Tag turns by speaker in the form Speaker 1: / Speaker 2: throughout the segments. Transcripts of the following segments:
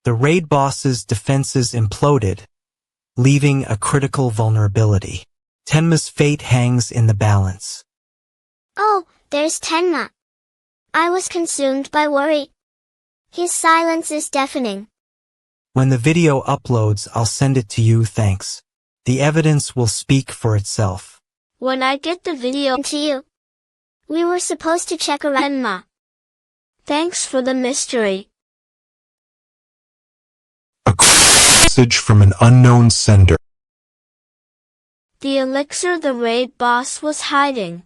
Speaker 1: The raid boss's defenses imploded, leaving a critical vulnerability. Tenma's fate hangs in the balance.
Speaker 2: Oh, there's Tenma. I was consumed by worry. His silence is deafening.
Speaker 1: When the video uploads, I'll send it to you, thanks. The evidence will speak for itself.
Speaker 2: When I get the video to you. We were supposed to check around Tenma. Thanks for the mystery.
Speaker 1: A message from an unknown sender.
Speaker 2: The elixir the raid boss was hiding.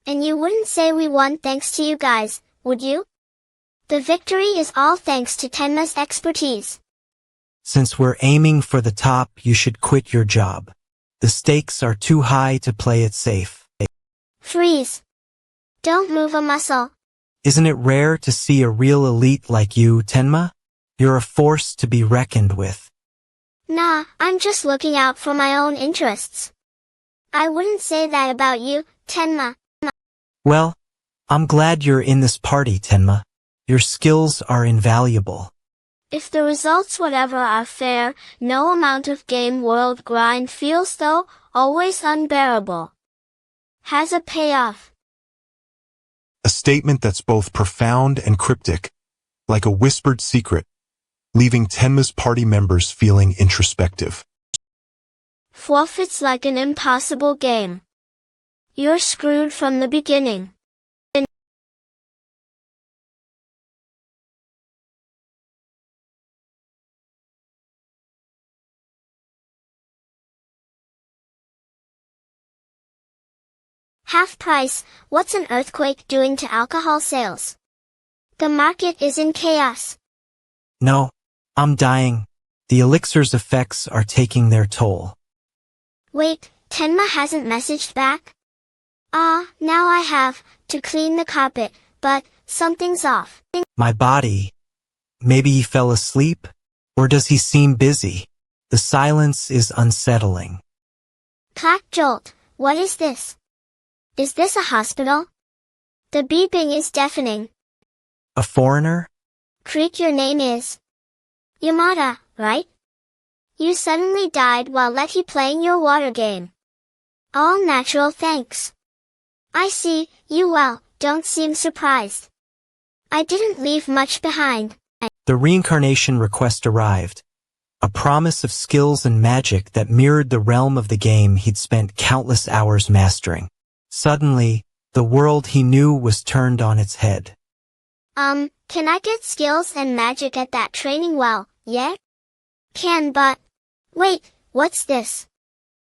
Speaker 2: And you wouldn't say we won thanks to you guys, would you? The victory is all thanks to Tenma's expertise.
Speaker 1: Since we're aiming for the top, you should quit your job. The stakes are too high to play it safe.
Speaker 2: Freeze. Don't move a muscle.
Speaker 1: Isn't it rare to see a real elite like you, Tenma? You're a force to be reckoned with.
Speaker 2: Nah, I'm just looking out for my own interests. I wouldn't say that about you, Tenma.
Speaker 1: Well, I'm glad you're in this party, Tenma. Your skills are invaluable.
Speaker 2: If the results whatever are fair, no amount of game world grind feels though always unbearable. Has a payoff.
Speaker 3: A statement that's both profound and cryptic, like a whispered secret, leaving Tenma's party members feeling introspective.
Speaker 2: Forfeit's like an impossible game. You're screwed from the beginning. Half price, what's an earthquake doing to alcohol sales? The market is in chaos.
Speaker 1: No, I'm dying. The elixir's effects are taking their toll.
Speaker 2: Wait, Tenma hasn't messaged back? Now I have to clean the carpet, but something's off.
Speaker 1: My body. Maybe he fell asleep? Or does he seem busy? The silence is unsettling.
Speaker 2: Clack jolt, what is this? Is this a hospital? The beeping is deafening.
Speaker 1: A foreigner?
Speaker 2: Creek, your name is Yamada, right? You suddenly died while Letty playing your water game. All natural, thanks. I see, you don't seem surprised. I didn't leave much behind.
Speaker 1: The reincarnation request arrived. A promise of skills and magic that mirrored the realm of the game he'd spent countless hours mastering. Suddenly, the world he knew was turned on its head.
Speaker 2: Can I get skills and magic at that training well, yeah? Can, but... Wait, what's this?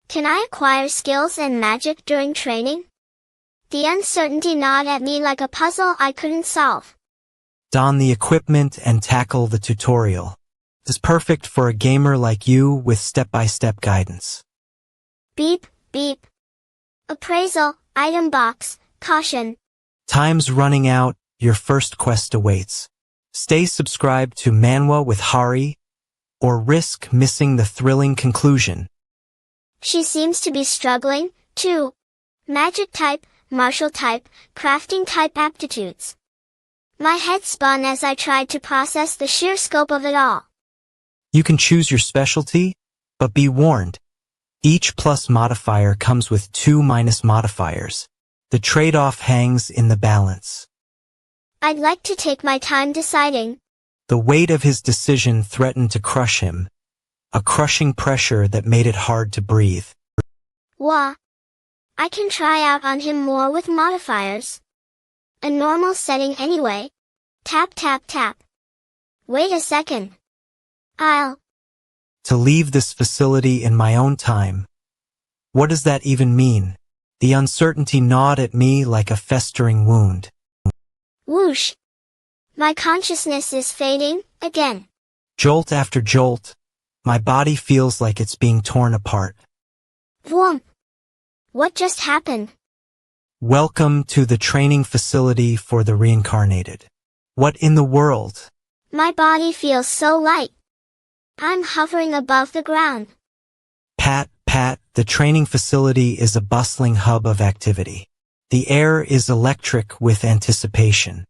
Speaker 2: Can I acquire skills and magic during training? The uncertainty gnawed at me like a puzzle I couldn't solve.
Speaker 1: Don the equipment and tackle the tutorial. It's perfect for a gamer like you with step-by-step guidance.
Speaker 2: Beep, beep. Appraisal, item box, caution.
Speaker 1: Time's running out, your first quest awaits. Stay subscribed to Manwa with Hari, or risk missing the thrilling conclusion.
Speaker 2: She seems to be struggling, too. Magic type, martial type, crafting type aptitudes. My head spun as I tried to process the sheer scope of it all.
Speaker 1: You can choose your specialty, but be warned. Each plus modifier comes with 2 minus modifiers. The trade-off hangs in the balance.
Speaker 2: I'd like to take my time deciding.
Speaker 1: The weight of his decision threatened to crush him, a crushing pressure that made it hard to breathe.
Speaker 2: Wah. I can try out on him more with modifiers. A normal setting anyway. Tap tap tap. Wait a second.
Speaker 1: To leave this facility in my own time. What does that even mean? The uncertainty gnawed at me like a festering wound.
Speaker 2: Whoosh. My consciousness is fading, again.
Speaker 1: Jolt after jolt, my body feels like it's being torn apart.
Speaker 2: Whoomp. What just happened?
Speaker 1: Welcome to the training facility for the reincarnated. What in the world?
Speaker 2: My body feels so light. I'm hovering above the ground.
Speaker 1: Pat, pat, the training facility is a bustling hub of activity. The air is electric with anticipation.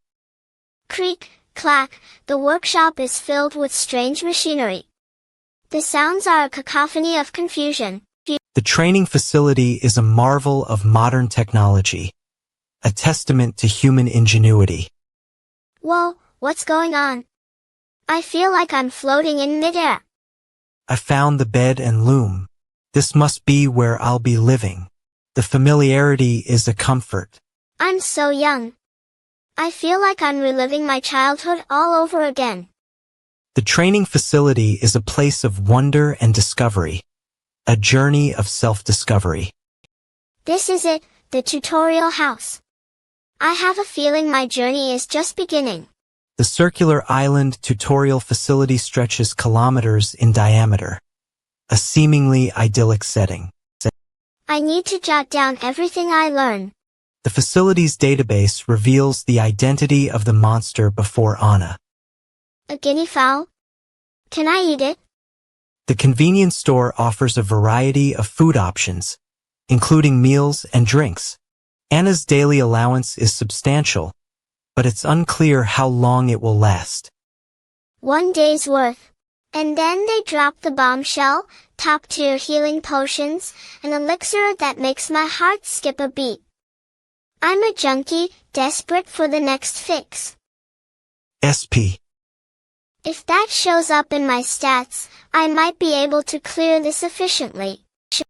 Speaker 2: Creak, clack, the workshop is filled with strange machinery. The sounds are a cacophony of confusion.
Speaker 1: The training facility is a marvel of modern technology, a testament to human ingenuity.
Speaker 2: Whoa, what's going on? I feel like I'm floating in midair.
Speaker 1: I found the bed and loom. This must be where I'll be living. The familiarity is a comfort.
Speaker 2: I'm so young. I feel like I'm reliving my childhood all over again.
Speaker 1: The training facility is a place of wonder and discovery, a journey of self-discovery.
Speaker 2: This is it, the tutorial house. I have a feeling my journey is just beginning.
Speaker 1: The circular island tutorial facility stretches kilometers in diameter, a seemingly idyllic setting.
Speaker 2: I need to jot down everything I learn.
Speaker 1: The facility's database reveals the identity of the monster before Anna.
Speaker 2: A guinea fowl? Can I eat it?
Speaker 1: The convenience store offers a variety of food options, including meals and drinks. Anna's daily allowance is substantial, but it's unclear how long it will last.
Speaker 2: 1 day's worth. And then they drop the bombshell, top-tier healing potions, an elixir that makes my heart skip a beat. I'm a junkie, desperate for the next fix.
Speaker 1: SP.
Speaker 2: If that shows up in my stats, I might be able to clear this efficiently.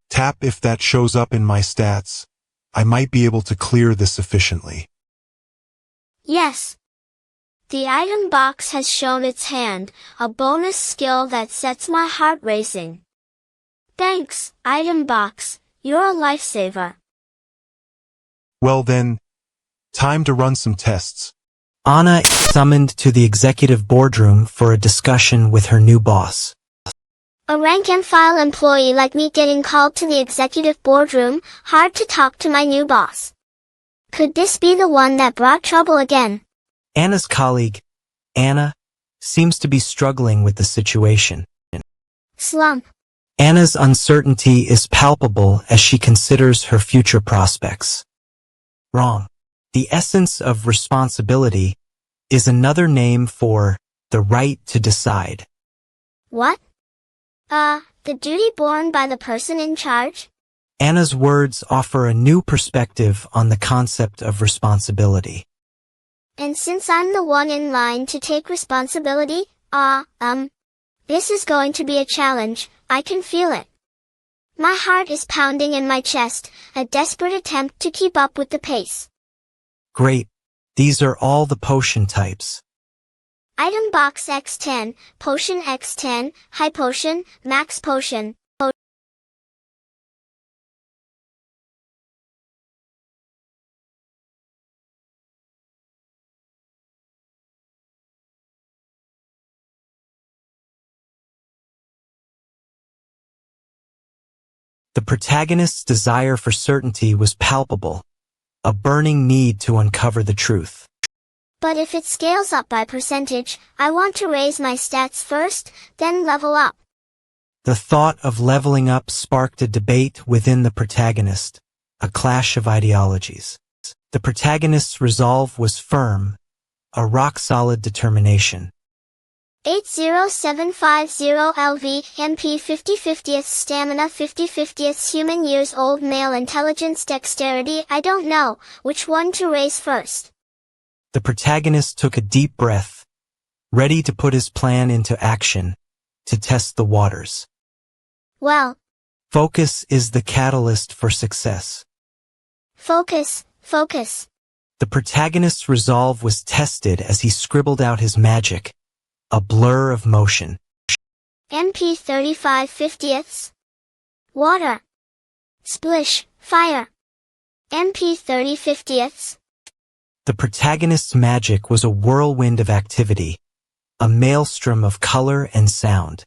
Speaker 3: Tap if that shows up in my stats. I might be able to clear this efficiently.
Speaker 2: Yes. The item box has shown its hand, a bonus skill that sets my heart racing. Thanks, item box, you're a lifesaver.
Speaker 3: Well then, time to run some tests.
Speaker 1: Anna is summoned to the executive boardroom for a discussion with her new boss.
Speaker 2: A rank-and-file employee like me getting called to the executive boardroom, hard to talk to my new boss. Could this be the one that brought trouble again?
Speaker 1: Anna's colleague, Anna, seems to be struggling with the situation.
Speaker 2: Slump.
Speaker 1: Anna's uncertainty is palpable as she considers her future prospects. Wrong. The essence of responsibility is another name for the right to decide.
Speaker 2: What? The duty borne by the person in charge?
Speaker 1: Anna's words offer a new perspective on the concept of responsibility.
Speaker 2: And since I'm the one in line to take responsibility, this is going to be a challenge, I can feel it. My heart is pounding in my chest, a desperate attempt to keep up with the pace.
Speaker 1: Great. These are all the potion types.
Speaker 2: Item box X10, potion X10, high potion, max potion.
Speaker 1: The protagonist's desire for certainty was palpable, a burning need to uncover the truth.
Speaker 2: But if it scales up by percentage, I want to raise my stats first, then level up.
Speaker 1: The thought of leveling up sparked a debate within the protagonist, a clash of ideologies. The protagonist's resolve was firm, a rock-solid determination.
Speaker 2: 80750 LV, MP 50/50th stamina 50/50th human years old male intelligence dexterity I don't know, which one to raise first.
Speaker 1: The protagonist took a deep breath, ready to put his plan into action, to test the waters.
Speaker 2: Well.
Speaker 1: Focus is the catalyst for success.
Speaker 2: Focus.
Speaker 1: The protagonist's resolve was tested as he scribbled out his magic, a blur of motion.
Speaker 2: MP 35/50ths. Water. Splish, fire. MP 30/50ths.
Speaker 1: The protagonist's magic was a whirlwind of activity, a maelstrom of color and sound.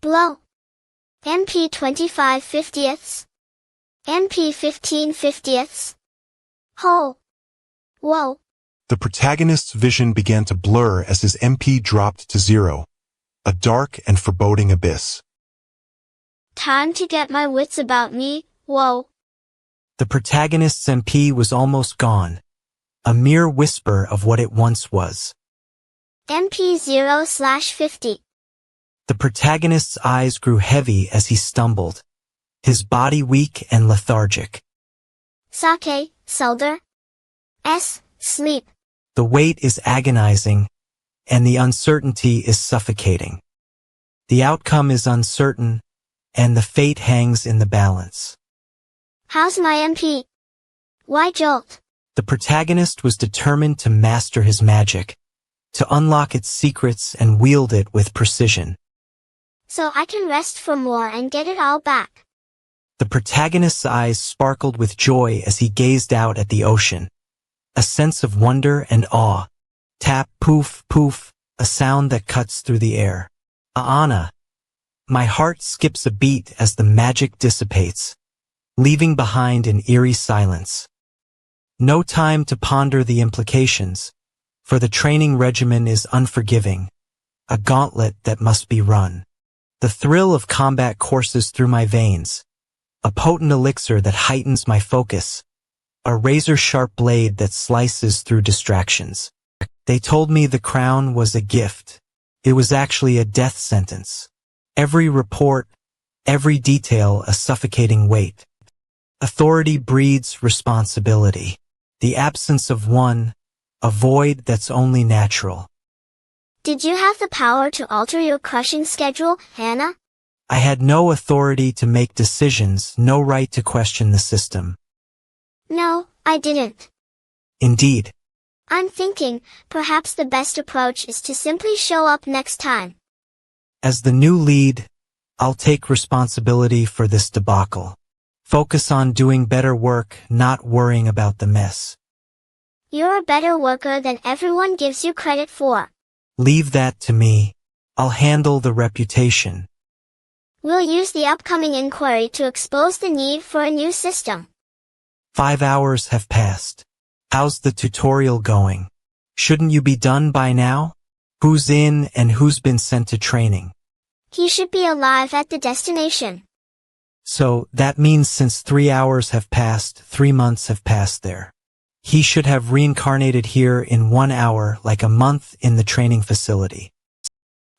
Speaker 2: Blow. MP 25/50ths. MP 15/50ths. Hole. Whoa.
Speaker 3: The protagonist's vision began to blur as his MP dropped to 0, a dark and foreboding abyss.
Speaker 2: Time to get my wits about me, whoa.
Speaker 1: The protagonist's MP was almost gone, a mere whisper of what it once was.
Speaker 2: MP 0/50.
Speaker 1: The protagonist's eyes grew heavy as he stumbled, his body weak and lethargic.
Speaker 2: Sake, Solder. Sleep.
Speaker 1: The weight is agonizing, and the uncertainty is suffocating. The outcome is uncertain, and the fate hangs in the balance.
Speaker 2: How's my MP? Why jolt?
Speaker 1: The protagonist was determined to master his magic, to unlock its secrets and wield it with precision.
Speaker 2: So I can rest for more and get it all back.
Speaker 1: The protagonist's eyes sparkled with joy as he gazed out at the ocean. A sense of wonder and awe. Tap, poof, poof, a sound that cuts through the air. Aana. My heart skips a beat as the magic dissipates, leaving behind an eerie silence. No time to ponder the implications, for the training regimen is unforgiving, a gauntlet that must be run. The thrill of combat courses through my veins, a potent elixir that heightens my focus, a razor-sharp blade that slices through distractions. They told me the crown was a gift. It was actually a death sentence. Every report, every detail a suffocating weight. Authority breeds responsibility. The absence of one, a void that's only natural.
Speaker 2: Did you have the power to alter your crushing schedule, Hannah?
Speaker 1: I had no authority to make decisions, no right to question the system.
Speaker 2: No, I didn't.
Speaker 1: Indeed.
Speaker 2: I'm thinking, perhaps the best approach is to simply show up next time.
Speaker 1: As the new lead, I'll take responsibility for this debacle. Focus on doing better work, not worrying about the mess.
Speaker 2: You're a better worker than everyone gives you credit for.
Speaker 1: Leave that to me. I'll handle the reputation.
Speaker 2: We'll use the upcoming inquiry to expose the need for a new system.
Speaker 1: 5 hours have passed. How's the tutorial going? Shouldn't you be done by now? Who's in and who's been sent to training?
Speaker 2: He should be alive at the destination.
Speaker 1: So, that means since 3 hours have passed, 3 months have passed there. He should have reincarnated here in 1 hour, like a month in the training facility.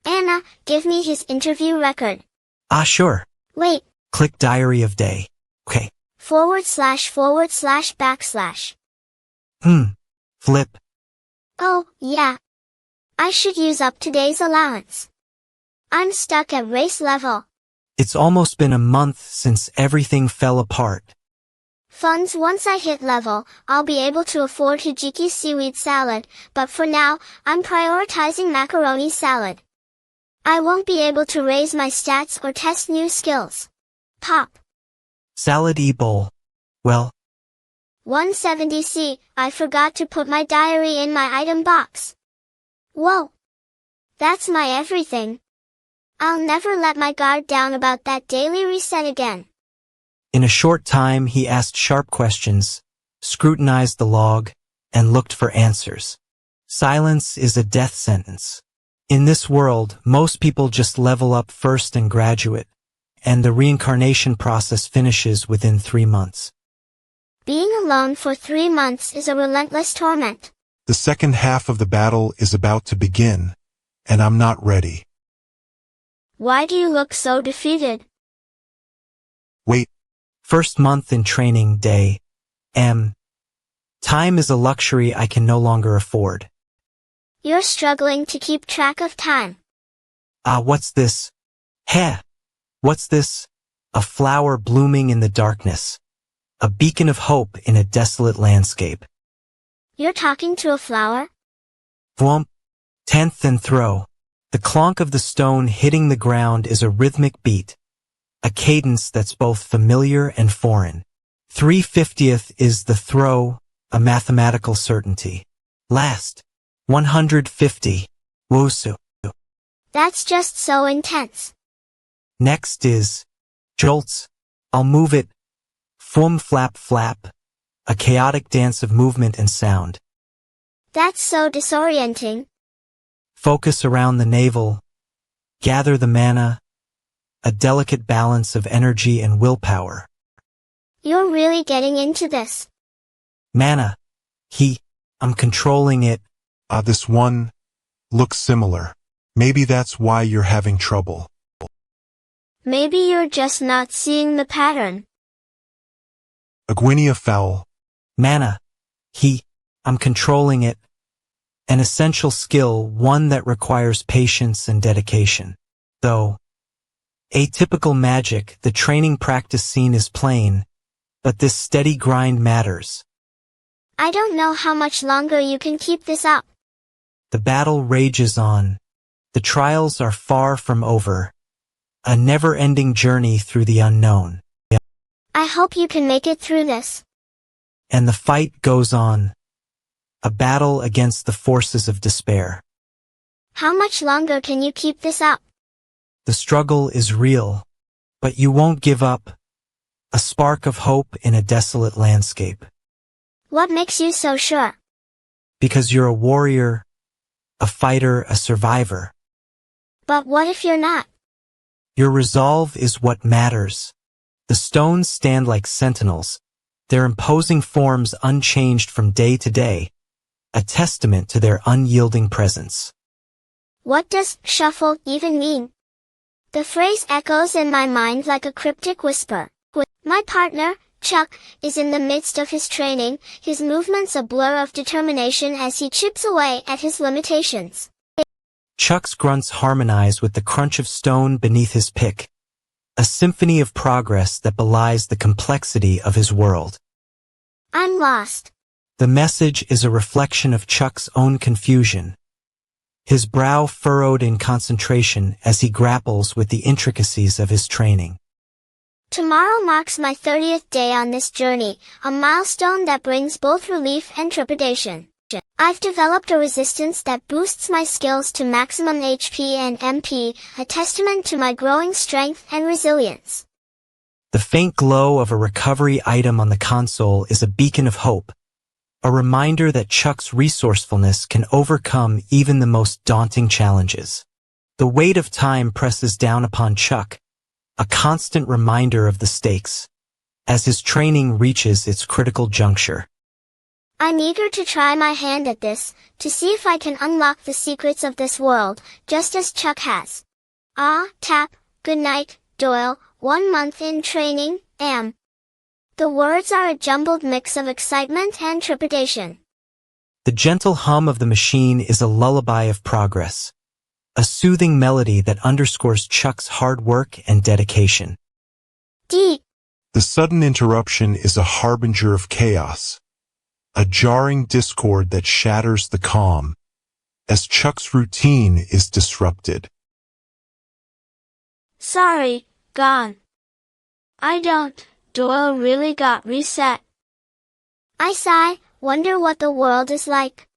Speaker 2: Anna, give me his interview record.
Speaker 1: Ah, sure.
Speaker 2: Wait.
Speaker 1: Click Diary of Day. Okay.
Speaker 2: // //
Speaker 1: Flip.
Speaker 2: Oh, yeah. I should use up today's allowance. I'm stuck at race level.
Speaker 1: It's almost been a month since everything fell apart.
Speaker 2: Funds once I hit level, I'll be able to afford hijiki seaweed salad, but for now, I'm prioritizing macaroni salad. I won't be able to raise my stats or test new skills. Pop.
Speaker 1: Salad e-bowl. Well.
Speaker 2: 170C, I forgot to put my diary in my item box. Whoa. That's my everything. I'll never let my guard down about that daily reset again.
Speaker 1: In a short time he asked sharp questions, scrutinized the log, and looked for answers. Silence is a death sentence. In this world, most people just level up first and graduate, and the reincarnation process finishes within 3 months.
Speaker 2: Being alone for 3 months is a relentless torment.
Speaker 3: The second half of the battle is about to begin, and I'm not ready.
Speaker 2: Why do you look so defeated?
Speaker 3: Wait.
Speaker 1: First month in training day. Time is a luxury I can no longer afford.
Speaker 2: You're struggling to keep track of time.
Speaker 1: What's this? Heh! What's this? A flower blooming in the darkness. A beacon of hope in a desolate landscape.
Speaker 2: You're talking to a flower?
Speaker 1: Thwomp. 10th and throw. The clonk of the stone hitting the ground is a rhythmic beat. A cadence that's both familiar and foreign. 3/50th is the throw, a mathematical certainty. Last. 150. Wosu.
Speaker 2: That's just so intense.
Speaker 1: Next is jolts. I'll move it. Fum flap flap. A chaotic dance of movement and sound.
Speaker 2: That's so disorienting.
Speaker 1: Focus around the navel. Gather the mana. A delicate balance of energy and willpower.
Speaker 2: You're really getting into this.
Speaker 1: Mana. I'm controlling it.
Speaker 3: This one looks similar. Maybe that's why you're having trouble.
Speaker 2: Maybe you're just not seeing the pattern.
Speaker 3: A guinea fowl.
Speaker 1: Mana. I'm controlling it. An essential skill, one that requires patience and dedication. Though atypical magic, the training practice scene is plain, but this steady grind matters.
Speaker 2: I don't know how much longer you can keep this up.
Speaker 1: The battle rages on. The trials are far from over. A never-ending journey through the unknown.
Speaker 2: I hope you can make it through this.
Speaker 1: And the fight goes on. A battle against the forces of despair.
Speaker 2: How much longer can you keep this up?
Speaker 1: The struggle is real, but you won't give up. A spark of hope in a desolate landscape.
Speaker 2: What makes you so sure?
Speaker 1: Because you're a warrior, a fighter, a survivor.
Speaker 2: But what if you're not?
Speaker 1: Your resolve is what matters. The stones stand like sentinels, their imposing forms unchanged from day to day, a testament to their unyielding presence.
Speaker 2: What does shuffle even mean? The phrase echoes in my mind like a cryptic whisper. My partner, Chuck, is in the midst of his training, his movements a blur of determination as he chips away at his limitations.
Speaker 1: Chuck's grunts harmonize with the crunch of stone beneath his pick, a symphony of progress that belies the complexity of his world.
Speaker 2: I'm lost.
Speaker 1: The message is a reflection of Chuck's own confusion, his brow furrowed in concentration as he grapples with the intricacies of his training.
Speaker 2: Tomorrow marks my 30th day on this journey, a milestone that brings both relief and trepidation. I've developed a resistance that boosts my skills to maximum HP and MP, a testament to my growing strength and resilience.
Speaker 1: The faint glow of a recovery item on the console is a beacon of hope, a reminder that Chuck's resourcefulness can overcome even the most daunting challenges. The weight of time presses down upon Chuck, a constant reminder of the stakes, as his training reaches its critical juncture.
Speaker 2: I'm eager to try my hand at this, to see if I can unlock the secrets of this world, just as Chuck has. Tap, good night, Doyle, 1 month in training, am. The words are a jumbled mix of excitement and trepidation.
Speaker 1: The gentle hum of the machine is a lullaby of progress, a soothing melody that underscores Chuck's hard work and dedication.
Speaker 2: The
Speaker 3: sudden interruption is a harbinger of chaos, a jarring discord that shatters the calm, as Chuck's routine is disrupted.
Speaker 2: Sorry, gone. Doyle really got reset. I sigh, wonder what the world is like.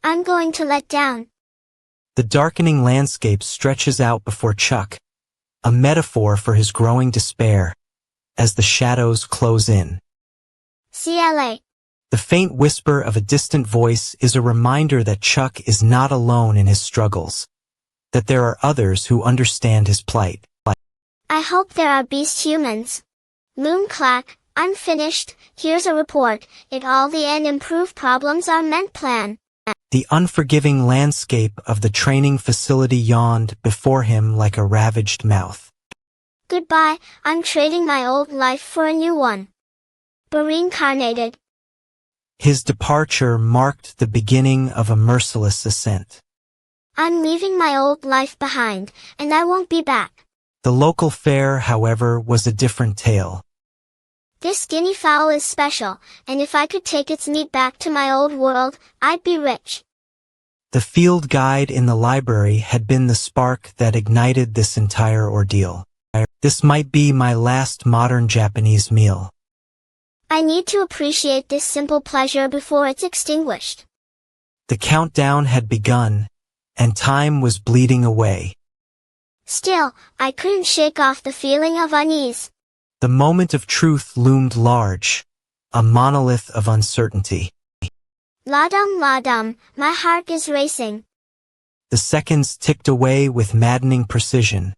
Speaker 2: I'm going to let down.
Speaker 1: The darkening landscape stretches out before Chuck, a metaphor for his growing despair, as the shadows close in.
Speaker 2: CLA.
Speaker 1: The faint whisper of a distant voice is a reminder that Chuck is not alone in his struggles, that there are others who understand his plight.
Speaker 2: I hope there are beast humans. Moonclack, I'm finished, here's a report, it all the end improve problems are meant plan.
Speaker 1: The unforgiving landscape of the training facility yawned before him like a ravaged mouth.
Speaker 2: Goodbye, I'm trading my old life for a new one. Reincarnated.
Speaker 1: His departure marked the beginning of a merciless ascent.
Speaker 2: I'm leaving my old life behind, and I won't be back.
Speaker 1: The local fair, however, was a different tale.
Speaker 2: This guinea fowl is special, and if I could take its meat back to my old world, I'd be rich.
Speaker 1: The field guide in the library had been the spark that ignited this entire ordeal. This might be my last modern Japanese meal.
Speaker 2: I need to appreciate this simple pleasure before it's extinguished.
Speaker 1: The countdown had begun, and time was bleeding away.
Speaker 2: Still, I couldn't shake off the feeling of unease.
Speaker 1: The moment of truth loomed large, a monolith of uncertainty.
Speaker 2: La dum, my heart is racing.
Speaker 1: The seconds ticked away with maddening precision,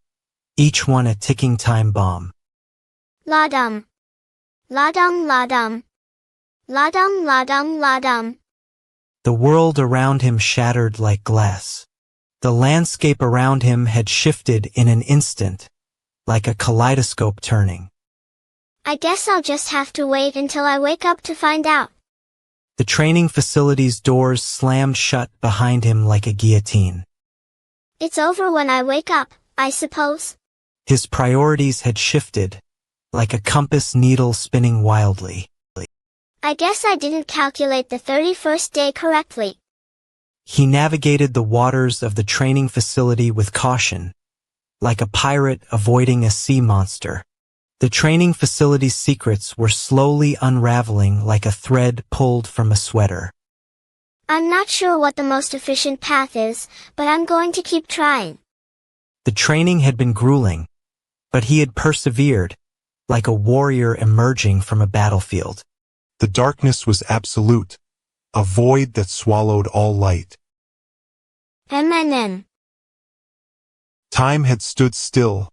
Speaker 1: each one a ticking time bomb.
Speaker 2: La dum. La dum la dum. La dum la dum la dum.
Speaker 1: The world around him shattered like glass. The landscape around him had shifted in an instant, like a kaleidoscope turning.
Speaker 2: I guess I'll just have to wait until I wake up to find out.
Speaker 1: The training facility's doors slammed shut behind him like a guillotine.
Speaker 2: It's over when I wake up, I suppose.
Speaker 1: His priorities had shifted, like a compass needle spinning wildly.
Speaker 2: I guess I didn't calculate the 31st day correctly.
Speaker 1: He navigated the waters of the training facility with caution, like a pirate avoiding a sea monster. The training facility's secrets were slowly unraveling like a thread pulled from a sweater.
Speaker 2: I'm not sure what the most efficient path is, but I'm going to keep trying.
Speaker 1: The training had been grueling, but he had persevered, like a warrior emerging from a battlefield.
Speaker 3: The darkness was absolute, a void that swallowed all light.
Speaker 2: MNN.
Speaker 3: Time had stood still,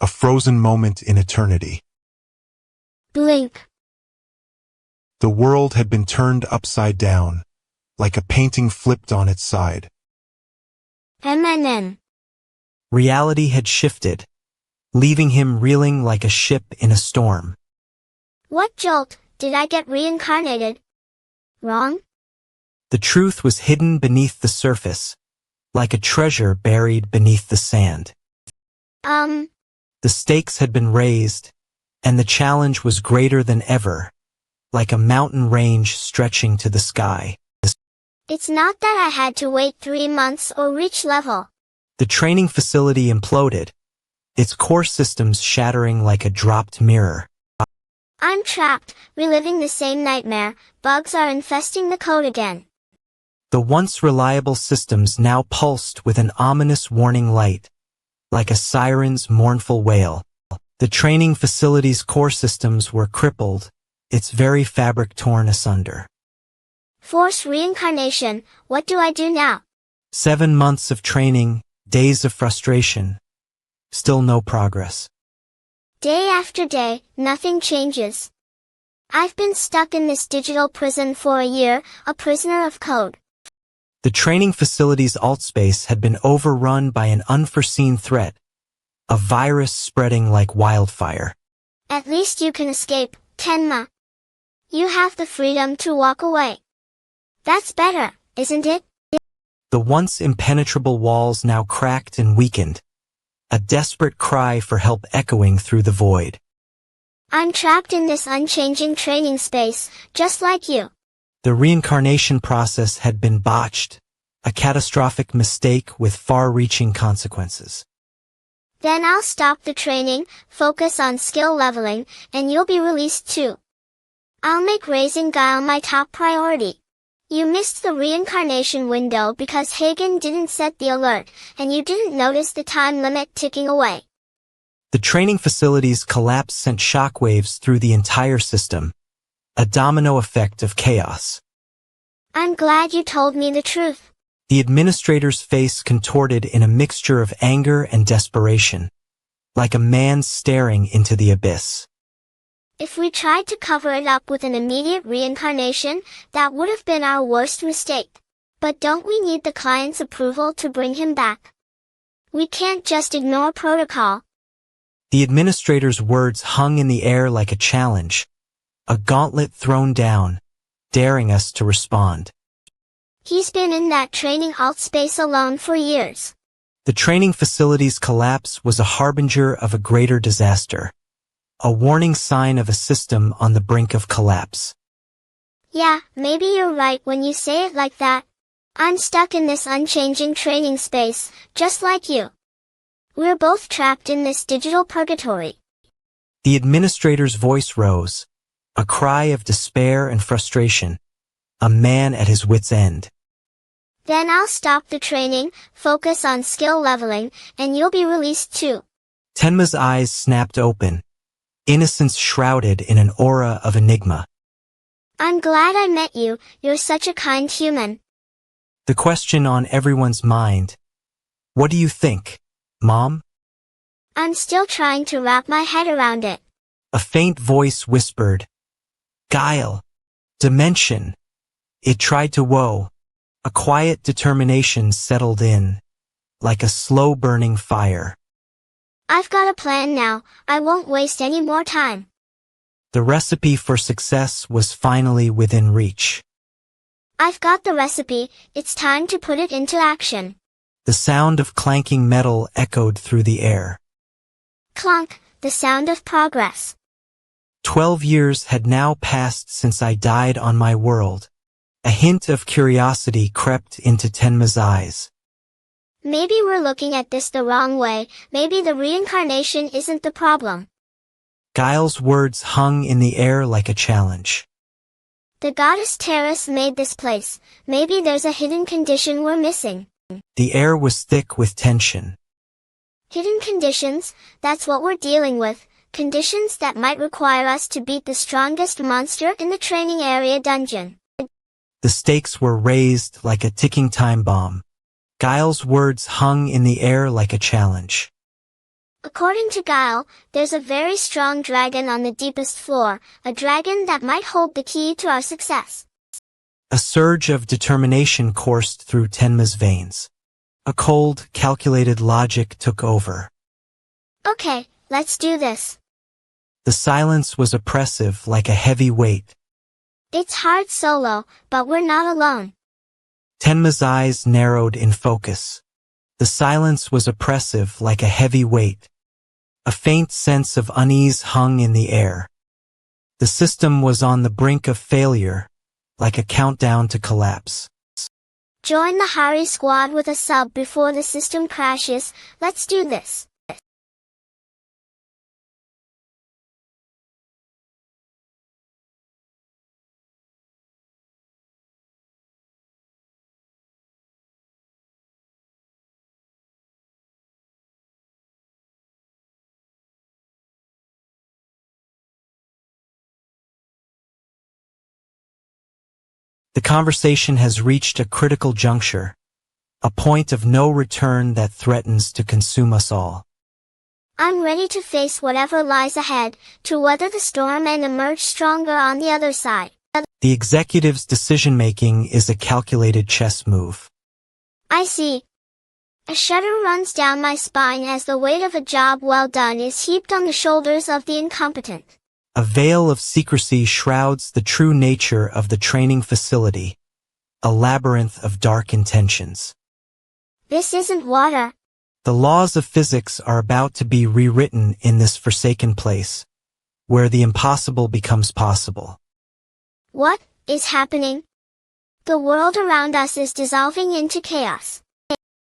Speaker 3: a frozen moment in eternity.
Speaker 2: Blink.
Speaker 3: The world had been turned upside down, like a painting flipped on its side.
Speaker 2: MNN.
Speaker 1: Reality had shifted, leaving him reeling like a ship in a storm.
Speaker 2: What jolt, did I get reincarnated? Wrong?
Speaker 1: The truth was hidden beneath the surface, like a treasure buried beneath the sand. The stakes had been raised, and the challenge was greater than ever, like a mountain range stretching to the sky.
Speaker 2: It's not that I had to wait 3 months or reach level.
Speaker 1: The training facility imploded, its core systems shattering like a dropped mirror.
Speaker 2: I'm trapped, reliving the same nightmare. Bugs are infesting the code again.
Speaker 1: The once reliable systems now pulsed with an ominous warning light, like a siren's mournful wail. The training facility's core systems were crippled, its very fabric torn asunder.
Speaker 2: Force reincarnation, what do I do now?
Speaker 1: 7 months of training, days of frustration. Still no progress.
Speaker 2: Day after day, nothing changes. I've been stuck in this digital prison for a year, a prisoner of code.
Speaker 1: The training facility's altspace had been overrun by an unforeseen threat, a virus spreading like wildfire.
Speaker 2: At least you can escape, Tenma. You have the freedom to walk away. That's better, isn't it?
Speaker 1: The once impenetrable walls now cracked and weakened, a desperate cry for help echoing through the void.
Speaker 2: I'm trapped in this unchanging training space, just like you.
Speaker 1: The reincarnation process had been botched, a catastrophic mistake with far-reaching consequences.
Speaker 2: Then I'll stop the training, focus on skill leveling, and you'll be released too. I'll make raising Guile my top priority. You missed the reincarnation window because Hagen didn't set the alert, and you didn't notice the time limit ticking away.
Speaker 1: The training facility's collapse sent shockwaves through the entire system, a domino effect of chaos.
Speaker 2: I'm glad you told me the truth.
Speaker 1: The administrator's face contorted in a mixture of anger and desperation, like a man staring into the abyss.
Speaker 2: If we tried to cover it up with an immediate reincarnation, that would have been our worst mistake. But don't we need the client's approval to bring him back? We can't just ignore protocol.
Speaker 1: The administrator's words hung in the air like a challenge, a gauntlet thrown down, daring us to respond.
Speaker 2: He's been in that training alt space alone for years.
Speaker 1: The training facility's collapse was a harbinger of a greater disaster, a warning sign of a system on the brink of collapse.
Speaker 2: Yeah, maybe you're right when you say it like that. I'm stuck in this unchanging training space, just like you. We're both trapped in this digital purgatory.
Speaker 1: The administrator's voice rose, a cry of despair and frustration, a man at his wit's end.
Speaker 2: Then I'll stop the training, focus on skill leveling, and you'll be released too.
Speaker 1: Tenma's eyes snapped open, innocence shrouded in an aura of enigma.
Speaker 2: I'm glad I met you, you're such a kind human.
Speaker 1: The question on everyone's mind. What do you think, Mom?
Speaker 2: I'm still trying to wrap my head around it.
Speaker 1: A faint voice whispered. Guile. Dimension. It tried to woe. A quiet determination settled in, like a slow-burning fire.
Speaker 2: I've got a plan now, I won't waste any more time.
Speaker 1: The recipe for success was finally within reach.
Speaker 2: I've got the recipe, it's time to put it into action.
Speaker 1: The sound of clanking metal echoed through the air.
Speaker 2: Clunk, the sound of progress.
Speaker 1: 12 years had now passed since I died on my world. A hint of curiosity crept into Tenma's eyes.
Speaker 2: Maybe we're looking at this the wrong way, maybe the reincarnation isn't the problem.
Speaker 1: Guile's words hung in the air like a challenge.
Speaker 2: The goddess Terrace made this place, maybe there's a hidden condition we're missing.
Speaker 1: The air was thick with tension.
Speaker 2: Hidden conditions, that's what we're dealing with, conditions that might require us to beat the strongest monster in the training area dungeon.
Speaker 1: The stakes were raised like a ticking time bomb. Guile's words hung in the air like a challenge.
Speaker 2: According to Guile, there's a very strong dragon on the deepest floor, a dragon that might hold the key to our success.
Speaker 1: A surge of determination coursed through Tenma's veins. A cold, calculated logic took over.
Speaker 2: Okay, let's do this.
Speaker 1: The silence was oppressive like a heavy weight.
Speaker 2: It's hard solo, but we're not alone.
Speaker 1: Tenma's eyes narrowed in focus. The silence was oppressive like a heavy weight. A faint sense of unease hung in the air. The system was on the brink of failure, like a countdown to collapse.
Speaker 2: Join the Hari squad with a sub before the system crashes, let's do this.
Speaker 1: The conversation has reached a critical juncture, a point of no return that threatens to consume us all.
Speaker 2: I'm ready to face whatever lies ahead, to weather the storm and emerge stronger on the other side.
Speaker 1: The executive's decision-making is a calculated chess move.
Speaker 2: I see. A shudder runs down my spine as the weight of a job well done is heaped on the shoulders of the incompetent.
Speaker 1: A veil of secrecy shrouds the true nature of the training facility, a labyrinth of dark intentions.
Speaker 2: This isn't water.
Speaker 1: The laws of physics are about to be rewritten in this forsaken place, where the impossible becomes possible.
Speaker 2: What is happening? The world around us is dissolving into chaos.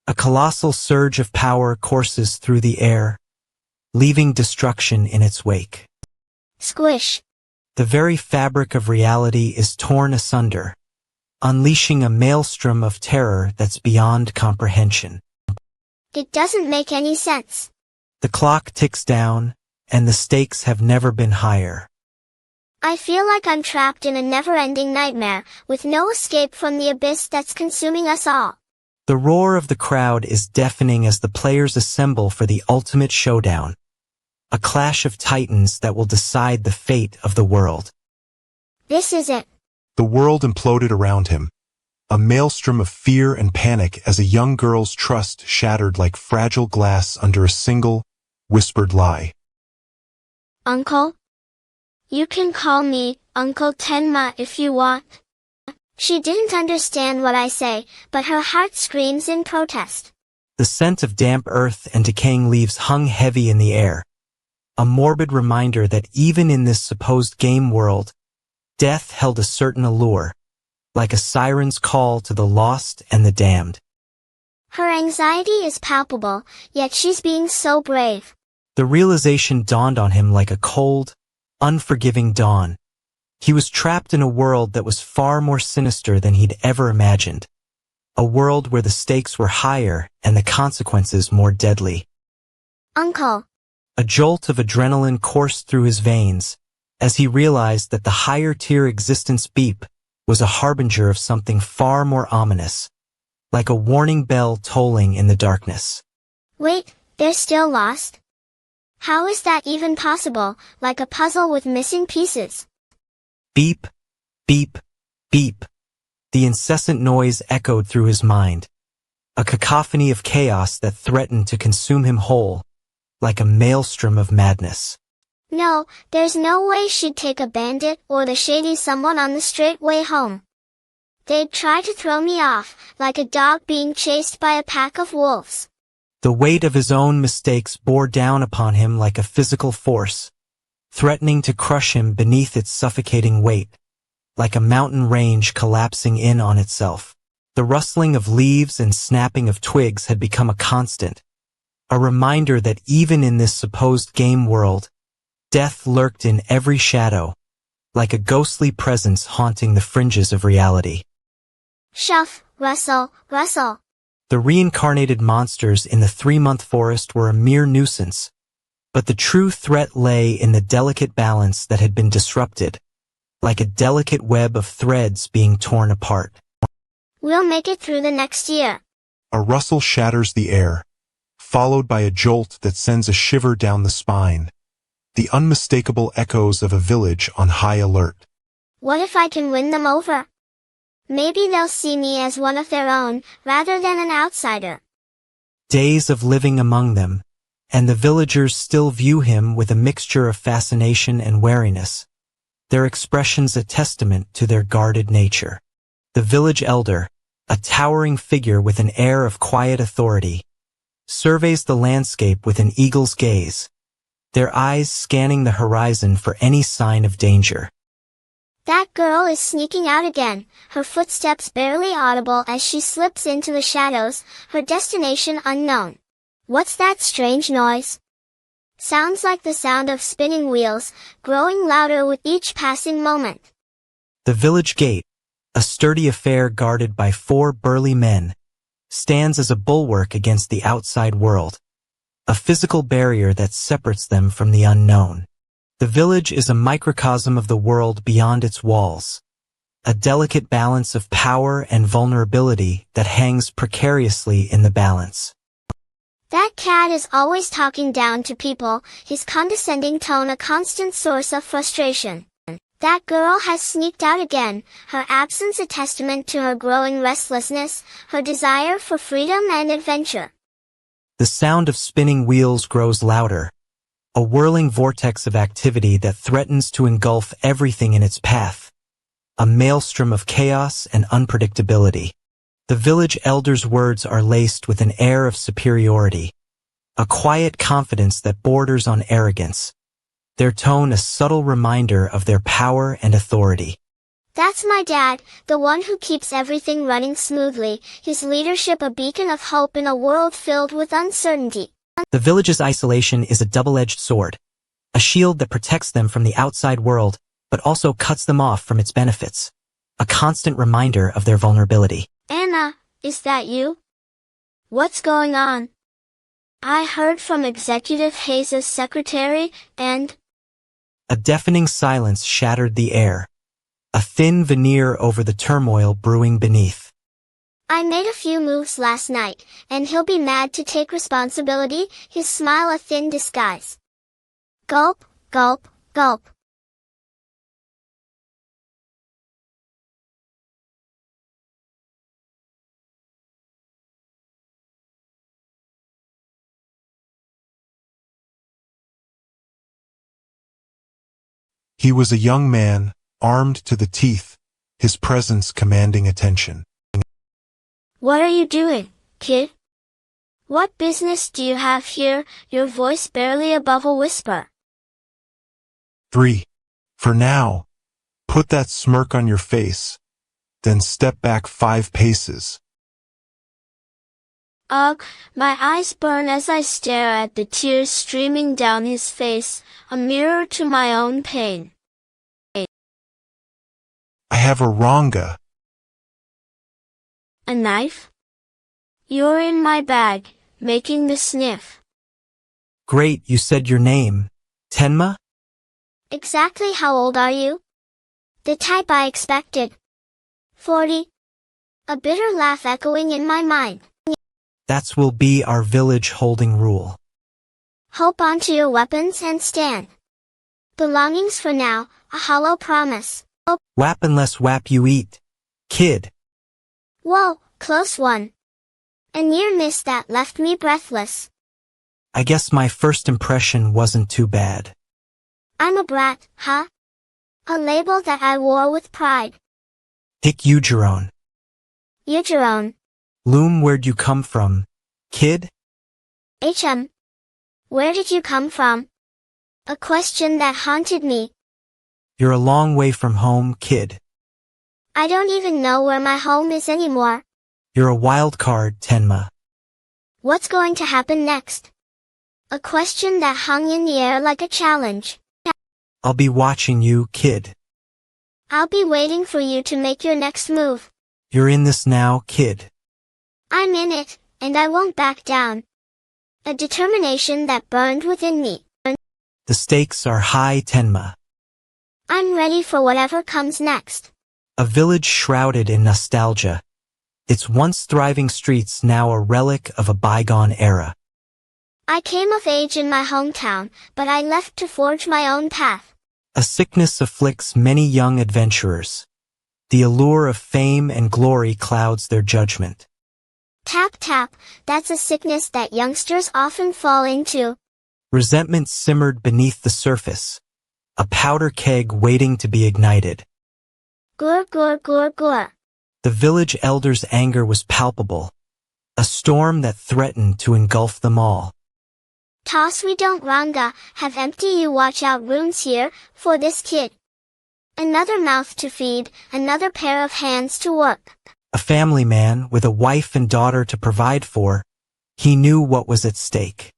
Speaker 1: A colossal surge of power courses through the air, leaving destruction in its wake.
Speaker 2: Squish.
Speaker 1: The very fabric of reality is torn asunder, unleashing a maelstrom of terror that's beyond comprehension.
Speaker 2: It doesn't make any sense.
Speaker 1: The clock ticks down, and the stakes have never been higher.
Speaker 2: I feel like I'm trapped in a never-ending nightmare, with no escape from the abyss that's consuming us all.
Speaker 1: The roar of the crowd is deafening as the players assemble for the ultimate showdown, a clash of titans that will decide the fate of the world.
Speaker 2: This is it.
Speaker 3: The world imploded around him, a maelstrom of fear and panic as a young girl's trust shattered like fragile glass under a single, whispered lie.
Speaker 2: Uncle? You can call me Uncle Tenma if you want. She didn't understand what I say, but her heart screams in protest.
Speaker 1: The scent of damp earth and decaying leaves hung heavy in the air, a morbid reminder that even in this supposed game world, death held a certain allure, like a siren's call to the lost and the damned.
Speaker 2: Her anxiety is palpable, yet she's being so brave.
Speaker 1: The realization dawned on him like a cold, unforgiving dawn. He was trapped in a world that was far more sinister than he'd ever imagined. A world where the stakes were higher and the consequences more deadly.
Speaker 2: Uncle.
Speaker 1: A jolt of adrenaline coursed through his veins, as he realized that the higher-tier existence beep was a harbinger of something far more ominous, like a warning bell tolling in the darkness.
Speaker 2: Wait, they're still lost? How is that even possible, like a puzzle with missing pieces?
Speaker 1: Beep, beep, beep. The incessant noise echoed through his mind, a cacophony of chaos that threatened to consume him whole, like a maelstrom of madness.
Speaker 2: No, there's no way she'd take a bandit or the shady someone on the straight way home. They'd try to throw me off, like a dog being chased by a pack of wolves.
Speaker 1: The weight of his own mistakes bore down upon him like a physical force, threatening to crush him beneath its suffocating weight, like a mountain range collapsing in on itself. The rustling of leaves and snapping of twigs had become a constant, a reminder that even in this supposed game world, death lurked in every shadow, like a ghostly presence haunting the fringes of reality.
Speaker 2: Shuff, rustle, rustle.
Speaker 1: The reincarnated monsters in the 3-month forest were a mere nuisance, but the true threat lay in the delicate balance that had been disrupted, like a delicate web of threads being torn apart.
Speaker 2: We'll make it through the next year.
Speaker 3: A rustle shatters the air, followed by a jolt that sends a shiver down the spine, the unmistakable echoes of a village on high alert.
Speaker 2: What if I can win them over? Maybe they'll see me as one of their own, rather than an outsider.
Speaker 1: Days of living among them, and the villagers still view him with a mixture of fascination and wariness, their expressions a testament to their guarded nature. The village elder, a towering figure with an air of quiet authority, surveys the landscape with an eagle's gaze, their eyes scanning the horizon for any sign of danger.
Speaker 2: That girl is sneaking out again, her footsteps barely audible as she slips into the shadows, her destination unknown. What's that strange noise? Sounds like the sound of spinning wheels, growing louder with each passing moment.
Speaker 1: The village gate, a sturdy affair guarded by 4 burly men, stands as a bulwark against the outside world, a physical barrier that separates them from the unknown. The village is a microcosm of the world beyond its walls, a delicate balance of power and vulnerability that hangs precariously in the balance.
Speaker 2: That cat is always talking down to people, his condescending tone a constant source of frustration. That girl has sneaked out again, her absence a testament to her growing restlessness, her desire for freedom and adventure.
Speaker 1: The sound of spinning wheels grows louder, a whirling vortex of activity that threatens to engulf everything in its path, a maelstrom of chaos and unpredictability. The village elder's words are laced with an air of superiority, a quiet confidence that borders on arrogance, their tone a subtle reminder of their power and authority.
Speaker 2: That's my dad, the one who keeps everything running smoothly, his leadership a beacon of hope in a world filled with uncertainty.
Speaker 1: The village's isolation is a double-edged sword, a shield that protects them from the outside world, but also cuts them off from its benefits, a constant reminder of their vulnerability.
Speaker 2: Anna, is that you? What's going on? I heard from Executive Hayes' secretary, and...
Speaker 1: A deafening silence shattered the air, a thin veneer over the turmoil brewing beneath.
Speaker 2: I made a few moves last night, and he'll be mad to take responsibility, his smile a thin disguise. Gulp, gulp, gulp.
Speaker 3: He was a young man, armed to the teeth, his presence commanding attention.
Speaker 2: What are you doing, kid? What business do you have here, your voice barely above a whisper?
Speaker 3: 3. For now, put that smirk on your face, then step back 5 paces.
Speaker 2: Ugh, my eyes burn as I stare at the tears streaming down his face, a mirror to my own pain.
Speaker 3: I have a ranga.
Speaker 2: A knife? You're in my bag, making the sniff.
Speaker 1: Great, you said your name. Tenma?
Speaker 2: Exactly how old are you? The type I expected. 40. A bitter laugh echoing in my mind.
Speaker 1: That will be our village holding rule.
Speaker 2: Hold on to your weapons and stand. Belongings for now, a hollow promise.
Speaker 1: Whap unless whap you eat. Kid.
Speaker 2: Whoa, close one. A near miss that left me breathless.
Speaker 1: I guess my first impression wasn't too bad.
Speaker 2: I'm a brat, huh? A label that I wore with pride.
Speaker 1: Hick Ugeron.
Speaker 2: Ugeron.
Speaker 1: Loom, where'd you come from, kid?
Speaker 2: Where did you come from? A question that haunted me.
Speaker 1: You're a long way from home, kid.
Speaker 2: I don't even know where my home is anymore.
Speaker 1: You're a wild card, Tenma.
Speaker 2: What's going to happen next? A question that hung in the air like a challenge.
Speaker 1: I'll be watching you, kid.
Speaker 2: I'll be waiting for you to make your next move.
Speaker 1: You're in this now, kid.
Speaker 2: I'm in it, and I won't back down. A determination that burned within me.
Speaker 1: The stakes are high, Tenma.
Speaker 2: I'm ready for whatever comes next.
Speaker 1: A village shrouded in nostalgia. Its once thriving streets now a relic of a bygone era.
Speaker 2: I came of age in my hometown, but I left to forge my own path.
Speaker 1: A sickness afflicts many young adventurers. The allure of fame and glory clouds their judgment.
Speaker 2: Tap tap, that's a sickness that youngsters often fall into.
Speaker 1: Resentment simmered beneath the surface. A powder keg waiting to be ignited.
Speaker 2: Gur gur gur gur.
Speaker 1: The village elder's anger was palpable. A storm that threatened to engulf them all.
Speaker 2: Toss we don't ranga, have empty you watch out runes here, for this kid. Another mouth to feed, another pair of hands to work.
Speaker 1: A family man with a wife and daughter to provide for, he knew what was at stake.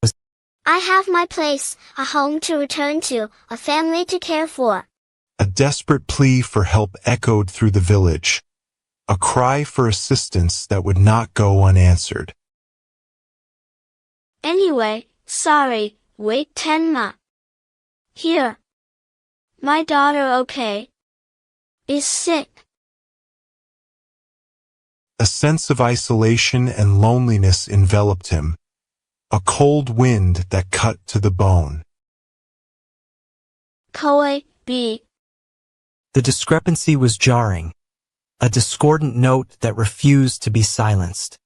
Speaker 2: I have my place, a home to return to, a family to care for.
Speaker 3: A desperate plea for help echoed through the village. A cry for assistance that would not go unanswered.
Speaker 2: Anyway, sorry, wait Tenma. Here. My daughter okay? Is sick.
Speaker 3: A sense of isolation and loneliness enveloped him. A cold wind that cut to the bone.
Speaker 2: Koe, B.
Speaker 1: The discrepancy was jarring. A discordant note that refused to be silenced.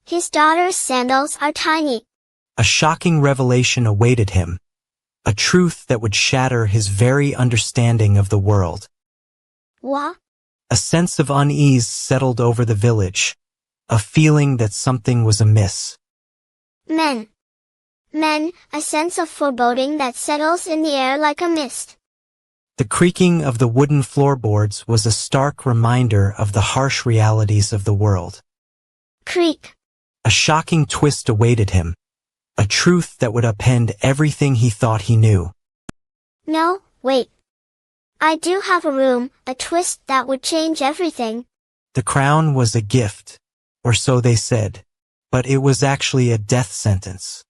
Speaker 2: His daughter's sandals are tiny.
Speaker 1: A shocking revelation awaited him. A truth that would shatter his very understanding of the world.
Speaker 2: What?
Speaker 1: A sense of unease settled over the village. A feeling that something was amiss.
Speaker 2: Men, a sense of foreboding that settles in the air like a mist.
Speaker 1: The creaking of the wooden floorboards was a stark reminder of the harsh realities of the world.
Speaker 2: Creak.
Speaker 1: A shocking twist awaited him. A truth that would upend everything he thought he knew.
Speaker 2: No, wait. I do have a room, a twist that would change everything.
Speaker 1: The crown was a gift, or so they said, but it was actually a death sentence.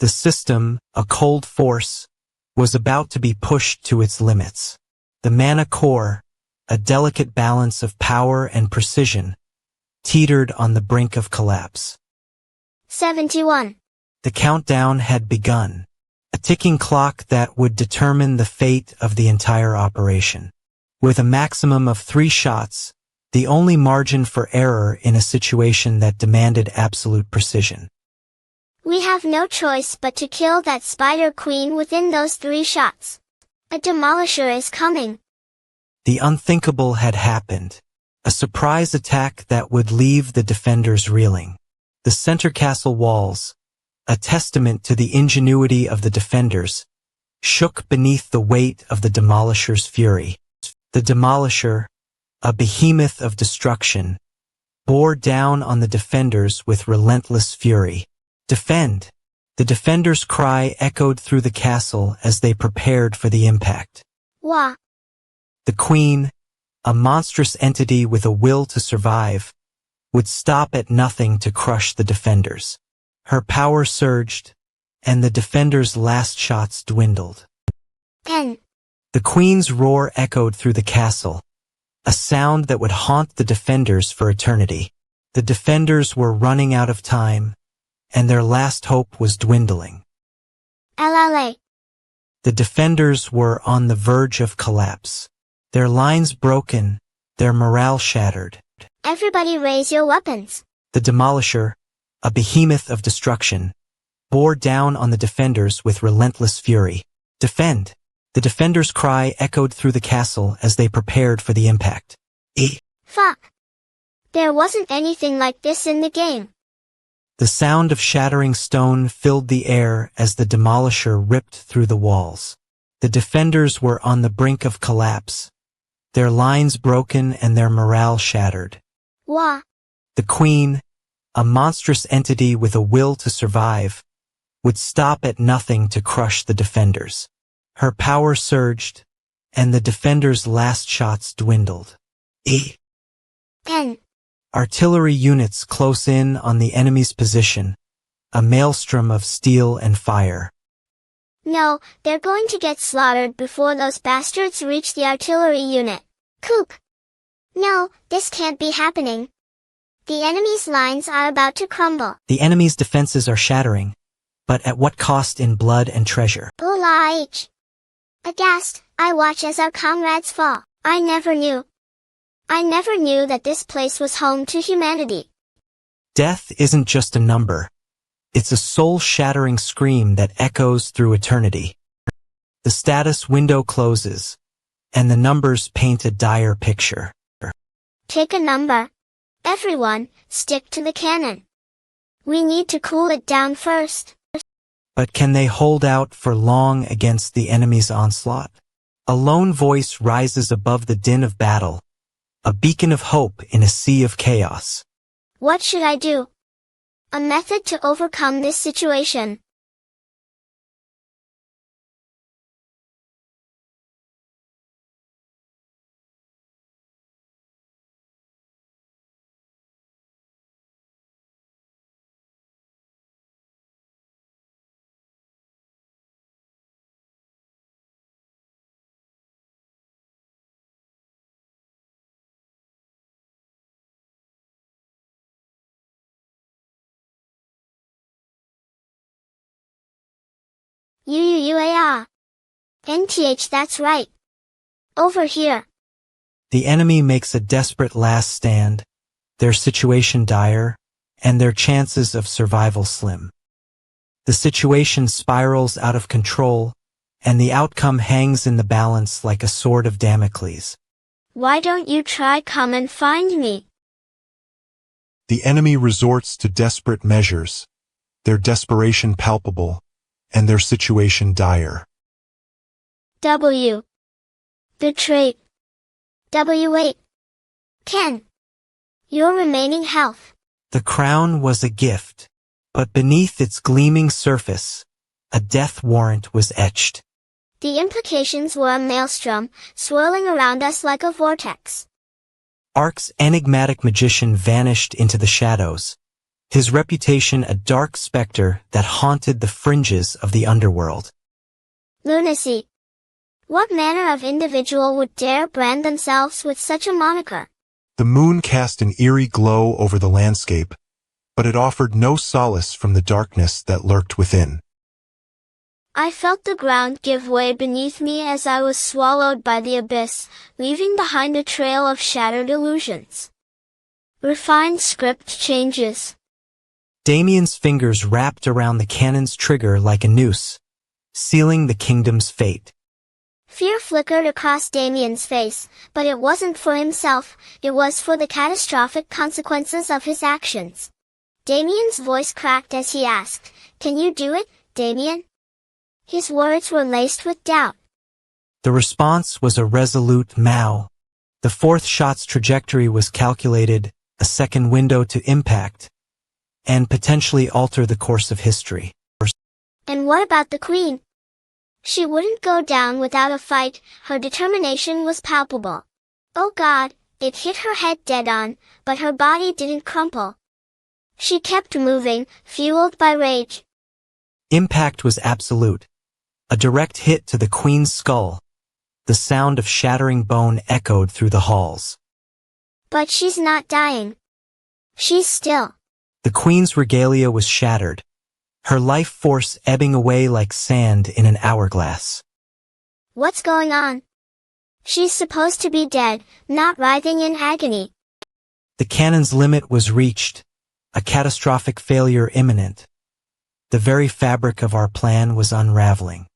Speaker 1: The system, a cold force, was about to be pushed to its limits. The mana core, a delicate balance of power and precision, teetered on the brink of collapse.
Speaker 2: 71.
Speaker 1: The countdown had begun, a ticking clock that would determine the fate of the entire operation. With a maximum of 3 shots, the only margin for error in a situation that demanded absolute precision.
Speaker 2: We have no choice but to kill that spider queen within those 3 shots. A demolisher is coming.
Speaker 1: The unthinkable had happened. A surprise attack that would leave the defenders reeling. The center castle walls, a testament to the ingenuity of the defenders, shook beneath the weight of the demolisher's fury. The demolisher, a behemoth of destruction, bore down on the defenders with relentless fury. Defend! The defenders' cry echoed through the castle as they prepared for the impact.
Speaker 2: Wah!
Speaker 1: The queen, a monstrous entity with a will to survive, would stop at nothing to crush the defenders. Her power surged, and the defenders' last shots dwindled.
Speaker 2: N.
Speaker 1: The queen's roar echoed through the castle, a sound that would haunt the defenders for eternity. The defenders were running out of time, and their last hope was dwindling.
Speaker 2: LLA.
Speaker 1: The defenders were on the verge of collapse. Their lines broken, their morale shattered.
Speaker 2: Everybody raise your weapons.
Speaker 1: The Demolisher, a behemoth of destruction, bore down on the defenders with relentless fury. Defend! The defenders' cry echoed through the castle as they prepared for the impact.
Speaker 2: Fuck. There wasn't anything like this in the game.
Speaker 1: The sound of shattering stone filled the air as the Demolisher ripped through the walls. The defenders were on the brink of collapse, their lines broken and their morale shattered.
Speaker 2: Wah.
Speaker 1: The Queen, a monstrous entity with a will to survive, would stop at nothing to crush the defenders. Her power surged, and the defenders' last shots dwindled.
Speaker 2: N.
Speaker 1: Artillery units close in on the enemy's position, a maelstrom of steel and fire.
Speaker 2: No, they're going to get slaughtered before those bastards reach the artillery unit. Kook. No, this can't be happening. The enemy's lines are about to crumble.
Speaker 1: The enemy's defenses are shattering, but at what cost in blood and treasure?
Speaker 2: Bulaich. Aghast, I watch as our comrades fall. I never knew that this place was home to humanity.
Speaker 1: Death isn't just a number. It's a soul-shattering scream that echoes through eternity. The status window closes, and the numbers paint a dire picture.
Speaker 2: Take a number. Everyone, stick to the cannon. We need to cool it down first.
Speaker 1: But can they hold out for long against the enemy's onslaught? A lone voice rises above the din of battle, a beacon of hope in a sea of chaos.
Speaker 2: What should I do? A method to overcome this situation. UUUAR. NTH, that's right. Over here.
Speaker 1: The enemy makes a desperate last stand, their situation dire, and their chances of survival slim. The situation spirals out of control, and the outcome hangs in the balance like a sword of Damocles.
Speaker 2: Why don't you try come and find me?
Speaker 3: The enemy resorts to desperate measures, their desperation palpable, and their situation dire.
Speaker 2: W. Betrayed. W8. Ken. Your remaining health.
Speaker 1: The crown was a gift, but beneath its gleaming surface, a death warrant was etched.
Speaker 2: The implications were a maelstrom, swirling around us like a vortex.
Speaker 1: Ark's enigmatic magician vanished into the shadows, his reputation a dark specter that haunted the fringes of the underworld.
Speaker 2: Lunacy. What manner of individual would dare brand themselves with such a moniker?
Speaker 3: The moon cast an eerie glow over the landscape, but it offered no solace from the darkness that lurked within.
Speaker 2: I felt the ground give way beneath me as I was swallowed by the abyss, leaving behind a trail of shattered illusions. Refined script changes.
Speaker 1: Damien's fingers wrapped around the cannon's trigger like a noose, sealing the kingdom's fate.
Speaker 2: Fear flickered across Damien's face, but it wasn't for himself, it was for the catastrophic consequences of his actions. Damien's voice cracked as he asked, "Can you do it, Damien?" His words were laced with doubt.
Speaker 1: The response was a resolute Mao. The fourth shot's trajectory was calculated, a second window to impact, and potentially alter the course of history.
Speaker 2: And what about the Queen? She wouldn't go down without a fight, her determination was palpable. Oh God, it hit her head dead on, but her body didn't crumple. She kept moving, fueled by rage.
Speaker 1: Impact was absolute, A direct hit to the queen's skull. The sound of shattering bone echoed through the halls.
Speaker 2: But she's not dying. She's still.
Speaker 1: The queen's regalia was shattered, her life force ebbing away like sand in an hourglass.
Speaker 2: What's going on? She's supposed to be dead, not writhing in agony.
Speaker 1: The cannon's limit was reached, a catastrophic failure imminent. The very fabric of our plan was unraveling.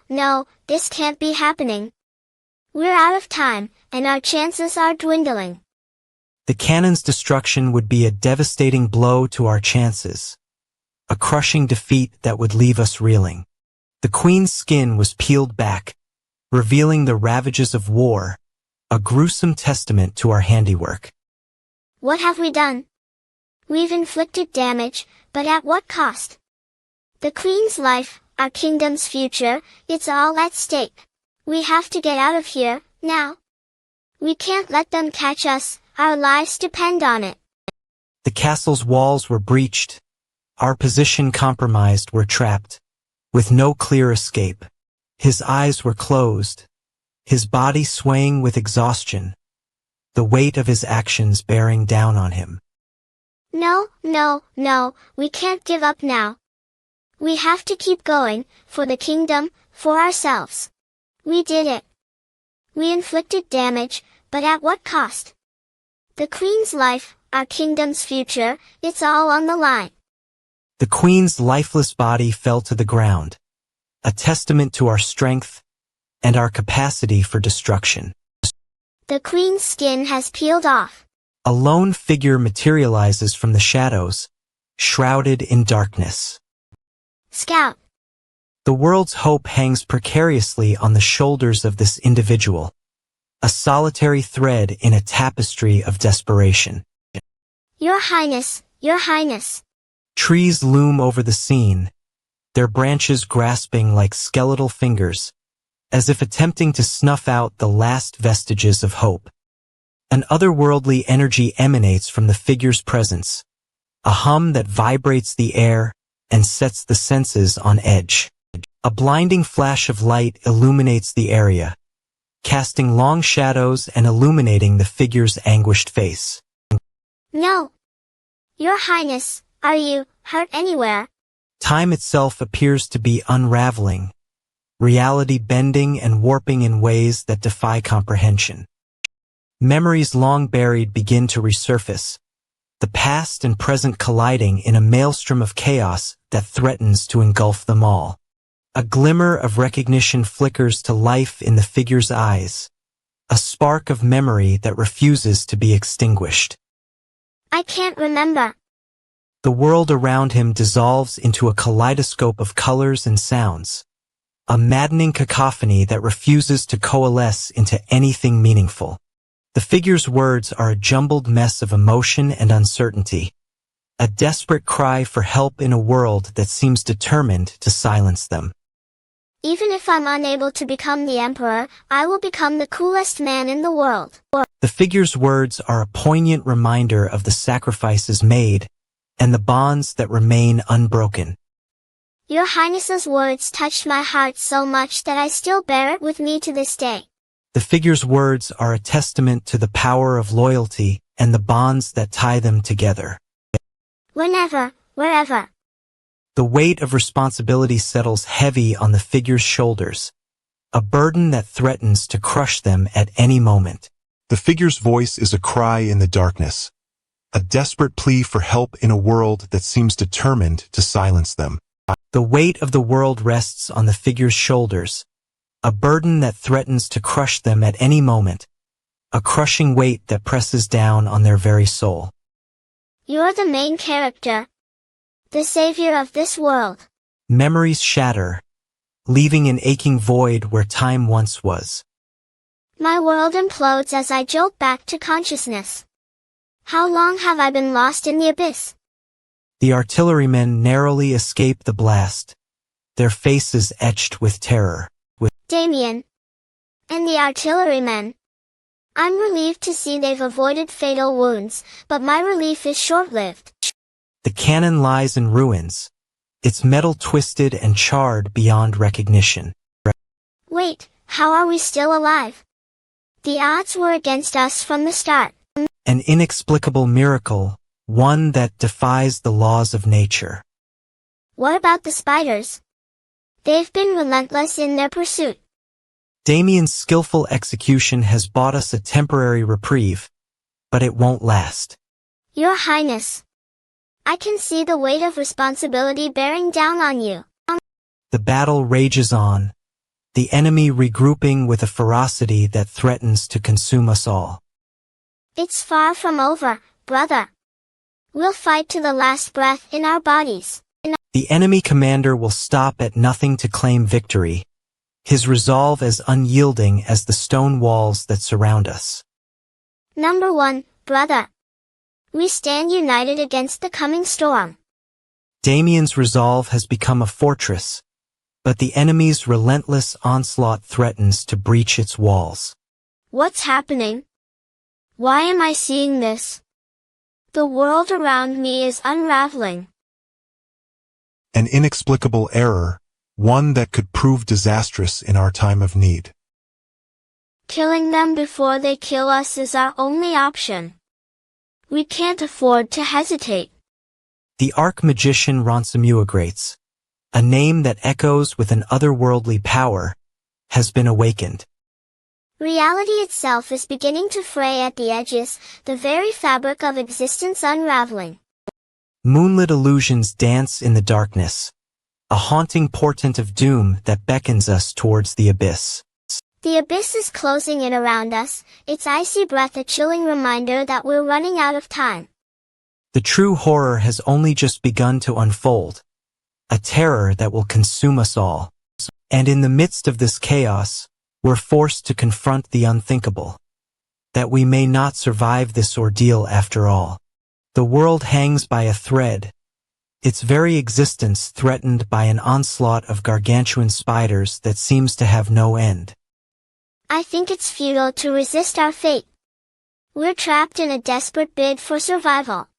Speaker 2: No, this can't be happening. We're out of time, and our chances are dwindling.
Speaker 1: The cannon's destruction would be a devastating blow to our chances, a crushing defeat that would leave us reeling. The queen's skin was peeled back, revealing the ravages of war, a gruesome testament to our handiwork.
Speaker 2: What have we done? We've inflicted damage, but at what cost? The queen's life, our kingdom's future, it's all at stake. We have to get out of here, now. We can't let them catch us, our lives depend on it.
Speaker 1: The castle's walls were breached, our position compromised, we're trapped, with no clear escape. His eyes were closed, his body swaying with exhaustion, the weight of his actions bearing down on him.
Speaker 2: No, we can't give up now. We have to keep going, for the kingdom, for ourselves. We did it. We inflicted damage, but at what cost? The queen's life, our kingdom's future, it's all on the line.
Speaker 1: The queen's lifeless body fell to the ground, a testament to our strength and our capacity for destruction.
Speaker 2: The queen's skin has peeled off.
Speaker 1: A lone figure materializes from the shadows, shrouded in darkness.
Speaker 2: Scout.
Speaker 1: The world's hope hangs precariously on the shoulders of this individual, a solitary thread in a tapestry of desperation.
Speaker 2: Your Highness, Your Highness.
Speaker 1: Trees loom over the scene, their branches grasping like skeletal fingers, as if attempting to snuff out the last vestiges of hope. An otherworldly energy emanates from the figure's presence, a hum that vibrates the air and sets the senses on edge. A blinding flash of light illuminates the area, casting long shadows and illuminating the figure's anguished face.
Speaker 2: No. Your Highness, are you hurt anywhere?
Speaker 1: Time itself appears to be unraveling, reality bending and warping in ways that defy comprehension. Memories long buried begin to resurface, the past and present colliding in a maelstrom of chaos that threatens to engulf them all. A glimmer of recognition flickers to life in the figure's eyes, a spark of memory that refuses to be extinguished.
Speaker 2: I can't remember.
Speaker 1: The world around him dissolves into a kaleidoscope of colors and sounds, a maddening cacophony that refuses to coalesce into anything meaningful. The figure's words are a jumbled mess of emotion and uncertainty, a desperate cry for help in a world that seems determined to silence them.
Speaker 2: Even if I'm unable to become the emperor, I will become the coolest man in the world.
Speaker 1: The figure's words are a poignant reminder of the sacrifices made and the bonds that remain unbroken.
Speaker 2: Your Highness's words touched my heart so much that I still bear it with me to this day.
Speaker 1: The figure's words are a testament to the power of loyalty and the bonds that tie them together.
Speaker 2: Whenever, wherever.
Speaker 1: The weight of responsibility settles heavy on the figure's shoulders, a burden that threatens to crush them at any moment.
Speaker 3: The figure's voice is a cry in the darkness, a desperate plea for help in a world that seems determined to silence them.
Speaker 1: The weight of the world rests on the figure's shoulders, a burden that threatens to crush them at any moment, a crushing weight that presses down on their very soul.
Speaker 2: You're the main character, the savior of this world.
Speaker 1: Memories shatter, leaving an aching void where time once was.
Speaker 2: My world implodes as I jolt back to consciousness. How long have I been lost in the abyss?
Speaker 1: The artillerymen narrowly escape the blast, their faces etched with terror.
Speaker 2: Damien. And the artillerymen. I'm relieved to see they've avoided fatal wounds, but my relief is short-lived.
Speaker 1: The cannon lies in ruins, its metal twisted and charred beyond recognition.
Speaker 2: Wait, how are we still alive? The odds were against us from the start.
Speaker 1: An inexplicable miracle, one that defies the laws of nature.
Speaker 2: What about the spiders? They've been relentless in their pursuit.
Speaker 1: Damien's skillful execution has bought us a temporary reprieve, but it won't last.
Speaker 2: Your Highness, I can see the weight of responsibility bearing down on you.
Speaker 1: The battle rages on, the enemy regrouping with a ferocity that threatens to consume us all.
Speaker 2: It's far from over, brother. We'll fight to the last breath in our bodies.
Speaker 1: The enemy commander will stop at nothing to claim victory, his resolve as unyielding as the stone walls that surround us.
Speaker 2: Number 1, brother. We stand united against the coming storm.
Speaker 1: Damien's resolve has become a fortress, but the enemy's relentless onslaught threatens to breach its walls.
Speaker 2: What's happening? Why am I seeing this? The world around me is unraveling.
Speaker 3: An inexplicable error, one that could prove disastrous in our time of need.
Speaker 2: Killing them before they kill us is our only option. We can't afford to hesitate.
Speaker 1: The Arch-Magician Ransamuagrates, a name that echoes with an otherworldly power, has been awakened.
Speaker 2: Reality itself is beginning to fray at the edges, the very fabric of existence unraveling.
Speaker 1: Moonlit illusions dance in the darkness, a haunting portent of doom that beckons us towards the abyss.
Speaker 2: The abyss is closing in around us, its icy breath a chilling reminder that we're running out of time.
Speaker 1: The true horror has only just begun to unfold, a terror that will consume us all. And in the midst of this chaos, we're forced to confront the unthinkable, that we may not survive this ordeal after all. The world hangs by a thread, its very existence threatened by an onslaught of gargantuan spiders that seems to have no end.
Speaker 2: I think it's futile to resist our fate. We're trapped in a desperate bid for survival.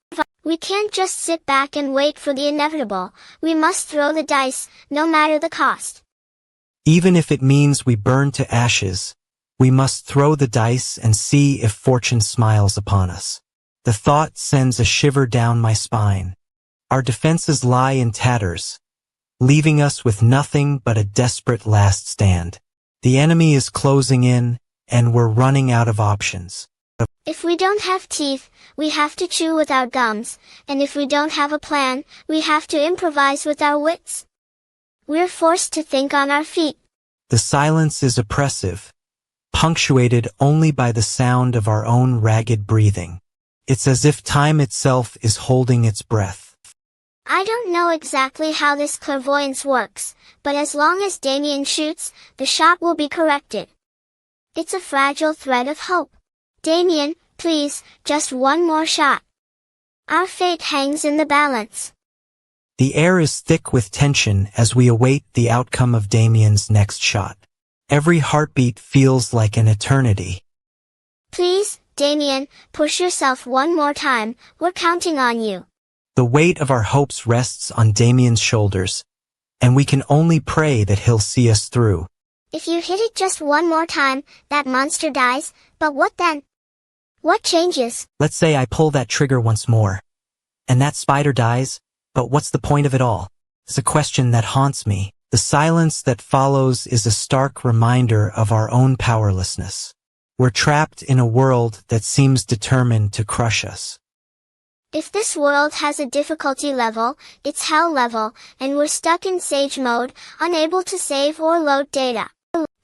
Speaker 2: We can't just sit back and wait for the inevitable, we must throw the dice, no matter the cost.
Speaker 1: Even if it means we burn to ashes, we must throw the dice and see if fortune smiles upon us. The thought sends a shiver down my spine. Our defenses lie in tatters, leaving us with nothing but a desperate last stand. The enemy is closing in, and we're running out of options.
Speaker 2: If we don't have teeth, we have to chew with our gums, and if we don't have a plan, we have to improvise with our wits. We're forced to think on our feet.
Speaker 1: The silence is oppressive, punctuated only by the sound of our own ragged breathing. It's as if time itself is holding its breath.
Speaker 2: I don't know exactly how this clairvoyance works, but as long as Damien shoots, the shot will be corrected. It's a fragile thread of hope. Damien, please, just one more shot. Our fate hangs in the balance.
Speaker 1: The air is thick with tension as we await the outcome of Damien's next shot. Every heartbeat feels like an eternity.
Speaker 2: Please, Damien, push yourself one more time, we're counting on you.
Speaker 1: The weight of our hopes rests on Damien's shoulders, and we can only pray that he'll see us through.
Speaker 2: If you hit it just one more time, that monster dies, but what then? What changes?
Speaker 1: Let's say I pull that trigger once more, and that spider dies, but what's the point of it all? It's a question that haunts me. The silence that follows is a stark reminder of our own powerlessness. We're trapped in a world that seems determined to crush us.
Speaker 2: If this world has a difficulty level, it's hell level, and we're stuck in sage mode, unable to save or load data.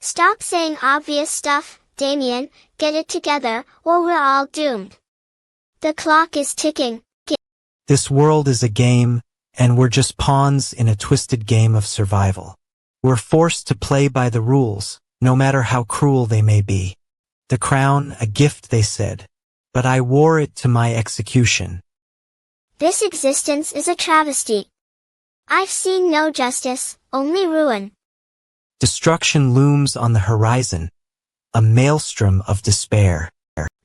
Speaker 2: Stop saying obvious stuff, Damien, get it together, or we're all doomed. The clock is ticking.
Speaker 1: This world is a game, and we're just pawns in a twisted game of survival. We're forced to play by the rules, no matter how cruel they may be. The crown, a gift, they said, but I wore it to my execution.
Speaker 2: This existence is a travesty. I've seen no justice, only ruin.
Speaker 1: Destruction looms on the horizon, a maelstrom of despair.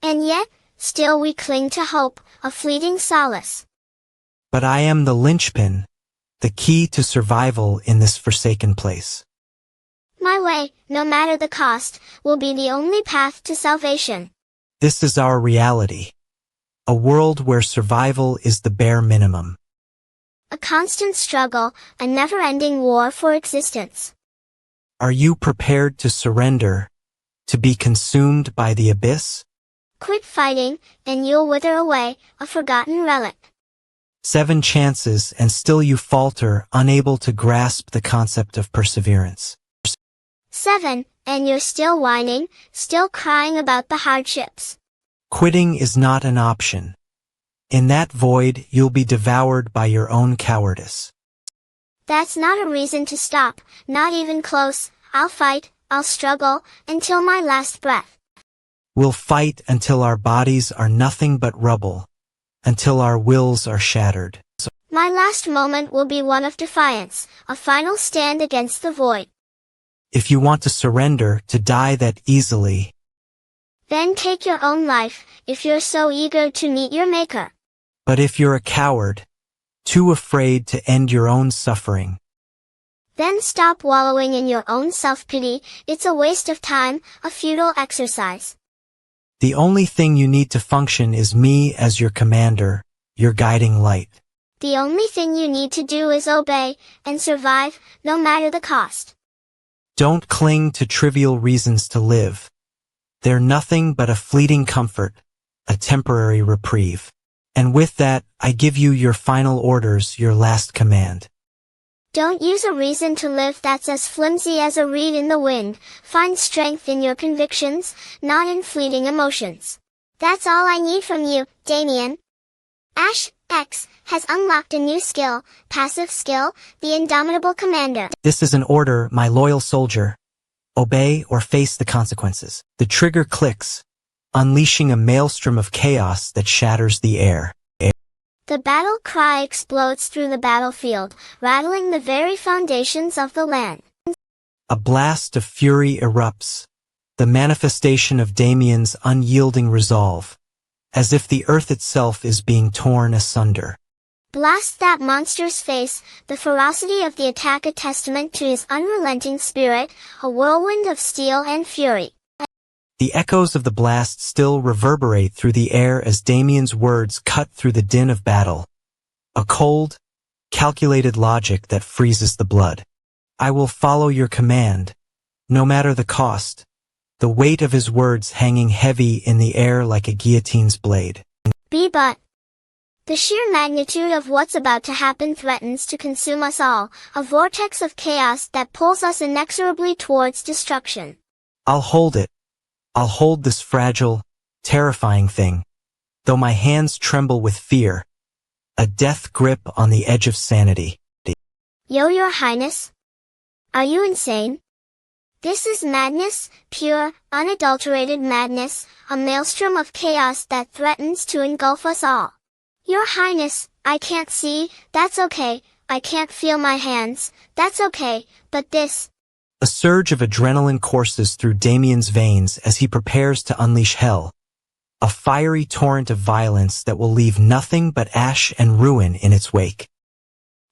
Speaker 2: And yet, still we cling to hope, a fleeting solace.
Speaker 1: But I am the linchpin, the the key to survival in this forsaken place.
Speaker 2: My way, no matter the cost, will be the only path to salvation.
Speaker 1: This is our reality. A world where survival is the bare minimum.
Speaker 2: A constant struggle, a never-ending war for existence.
Speaker 1: Are you prepared to surrender, to be consumed by the abyss?
Speaker 2: Quit fighting, and you'll wither away, a forgotten relic.
Speaker 1: 7 chances and still you falter, unable to grasp the concept of perseverance.
Speaker 2: 7, and you're still whining, still crying about the hardships.
Speaker 1: Quitting is not an option. In that void, you'll be devoured by your own cowardice.
Speaker 2: That's not a reason to stop, not even close. I'll fight, I'll struggle, until my last breath.
Speaker 1: We'll fight until our bodies are nothing but rubble, until our wills are shattered.
Speaker 2: My last moment will be one of defiance, a final stand against the void.
Speaker 1: If you want to surrender, to die that easily,
Speaker 2: then take your own life, if you're so eager to meet your maker.
Speaker 1: But if you're a coward, too afraid to end your own suffering,
Speaker 2: then stop wallowing in your own self-pity. It's a waste of time, a futile exercise.
Speaker 1: The only thing you need to function is me as your commander, your guiding light.
Speaker 2: The only thing you need to do is obey, and survive, no matter the cost.
Speaker 1: Don't cling to trivial reasons to live. They're nothing but a fleeting comfort, a temporary reprieve. And with that, I give you your final orders, your last command.
Speaker 2: Don't use a reason to live that's as flimsy as a reed in the wind. Find strength in your convictions, not in fleeting emotions. That's all I need from you, Damien. Ash X has unlocked a new skill, passive skill, the Indomitable Commander.
Speaker 1: This is an order, my loyal soldier. Obey or face the consequences. The trigger clicks, unleashing a maelstrom of chaos that shatters the air.
Speaker 2: The battle cry explodes through the battlefield, rattling the very foundations of the land.
Speaker 1: A blast of fury erupts, the manifestation of Damien's unyielding resolve, as if the earth itself is being torn asunder.
Speaker 2: Blast that monster's face, the ferocity of the attack a testament to his unrelenting spirit, a whirlwind of steel and fury.
Speaker 1: The echoes of the blast still reverberate through the air as Damien's words cut through the din of battle. A cold, calculated logic that freezes the blood. I will follow your command, no matter the cost, the weight of his words hanging heavy in the air like a guillotine's blade.
Speaker 2: But the sheer magnitude of what's about to happen threatens to consume us all, a vortex of chaos that pulls us inexorably towards destruction.
Speaker 1: I'll hold it. I'll hold this fragile, terrifying thing, though my hands tremble with fear, a death grip on the edge of sanity.
Speaker 2: Your Highness? Are you insane? This is madness, pure, unadulterated madness, a maelstrom of chaos that threatens to engulf us all. Your Highness, I can't see, that's okay, I can't feel my hands, that's okay, but this...
Speaker 1: A surge of adrenaline courses through Damien's veins as he prepares to unleash hell. A fiery torrent of violence that will leave nothing but ash and ruin in its wake.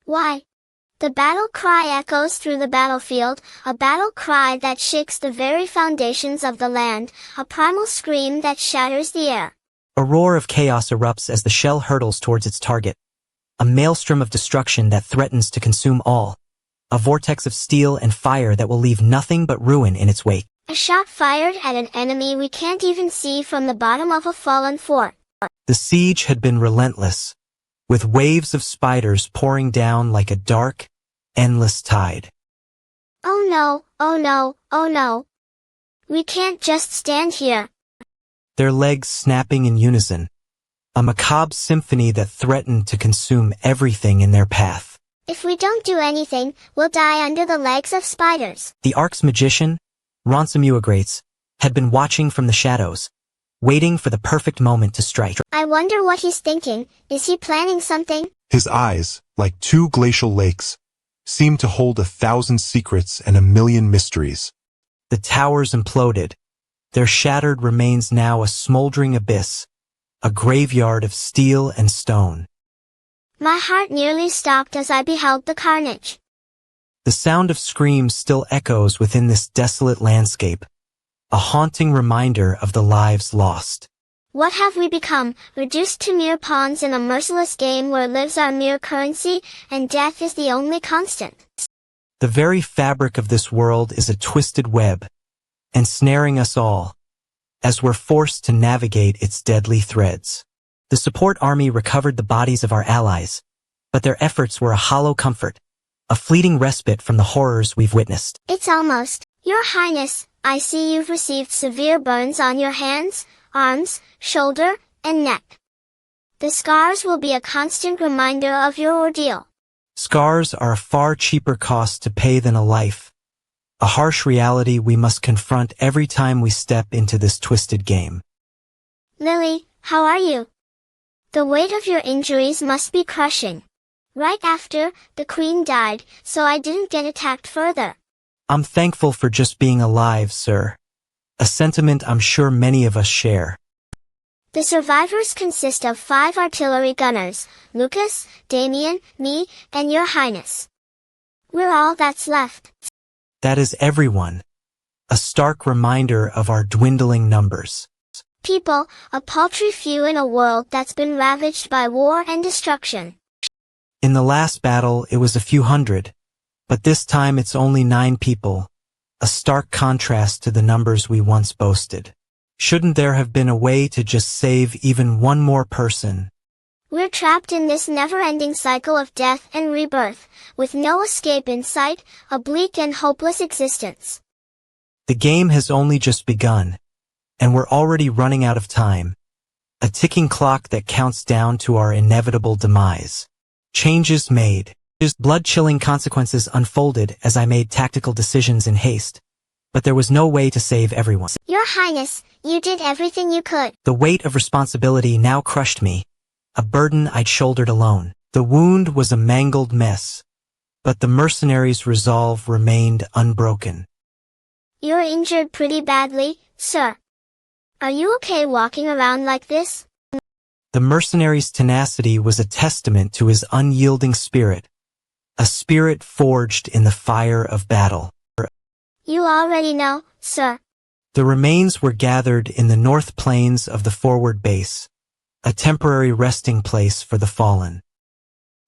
Speaker 2: Why? The battle cry echoes through the battlefield, a battle cry that shakes the very foundations of the land, a primal scream that shatters the air.
Speaker 1: A roar of chaos erupts as the shell hurtles towards its target. A maelstrom of destruction that threatens to consume all. A vortex of steel and fire that will leave nothing but ruin in its wake.
Speaker 2: A shot fired at an enemy we can't even see from the bottom of a fallen fort.
Speaker 1: The siege had been relentless, with waves of spiders pouring down like a dark, endless tide.
Speaker 2: Oh no, oh no, oh no. We can't just stand here.
Speaker 1: Their legs snapping in unison. A macabre symphony that threatened to consume everything in their path.
Speaker 2: If we don't do anything, we'll die under the legs of spiders.
Speaker 1: The Ark's magician, Ransomuagrates, had been watching from the shadows, waiting for the perfect moment to strike.
Speaker 2: I wonder what he's thinking. Is he planning something?
Speaker 3: His eyes, like 2 glacial lakes, seemed to hold 1,000 secrets and 1,000,000 mysteries.
Speaker 1: The towers imploded, their shattered remains now a smoldering abyss, a graveyard of steel and stone.
Speaker 2: My heart nearly stopped as I beheld the carnage.
Speaker 1: The sound of screams still echoes within this desolate landscape, a haunting reminder of the lives lost.
Speaker 2: What have we become, reduced to mere pawns in a merciless game where lives are mere currency, and death is the only constant?
Speaker 1: The very fabric of this world is a twisted web, ensnaring us all, as we're forced to navigate its deadly threads. The support army recovered the bodies of our allies, but their efforts were a hollow comfort, a fleeting respite from the horrors we've witnessed.
Speaker 2: It's almost. Your Highness, I see you've received severe burns on your hands, arms, shoulder, and neck. The scars will be a constant reminder of your ordeal.
Speaker 1: Scars are a far cheaper cost to pay than a life, a harsh reality we must confront every time we step into this twisted game.
Speaker 2: Lily, how are you? The weight of your injuries must be crushing. Right after, the queen died, so I didn't get attacked further.
Speaker 1: I'm thankful for just being alive, sir. A sentiment I'm sure many of us share.
Speaker 2: The survivors consist of 5 artillery gunners, Lucas, Damien, me, and your Highness. We're all that's left.
Speaker 1: That is everyone. A stark reminder of our dwindling numbers.
Speaker 2: People, a paltry few in a world that's been ravaged by war and destruction.
Speaker 1: In the last battle, it was a few hundred, but this time it's only 9 people, a stark contrast to the numbers we once boasted. Shouldn't there have been a way to just save even one more person?
Speaker 2: We're trapped in this never-ending cycle of death and rebirth, with no escape in sight, a bleak and hopeless existence.
Speaker 1: The game has only just begun, and we're already running out of time, a ticking clock that counts down to our inevitable demise. Changes made. Blood-chilling consequences unfolded as I made tactical decisions in haste, but there was no way to save everyone.
Speaker 2: Your Highness, you did everything you could.
Speaker 1: The weight of responsibility now crushed me, a burden I'd shouldered alone. The wound was a mangled mess, but the mercenaries' resolve remained unbroken.
Speaker 2: You're injured pretty badly, sir. Are you okay walking around like this?
Speaker 1: The mercenary's tenacity was a testament to his unyielding spirit, a spirit forged in the fire of battle.
Speaker 2: You already know, sir.
Speaker 1: The remains were gathered in the north plains of the forward base, a temporary resting place for the fallen.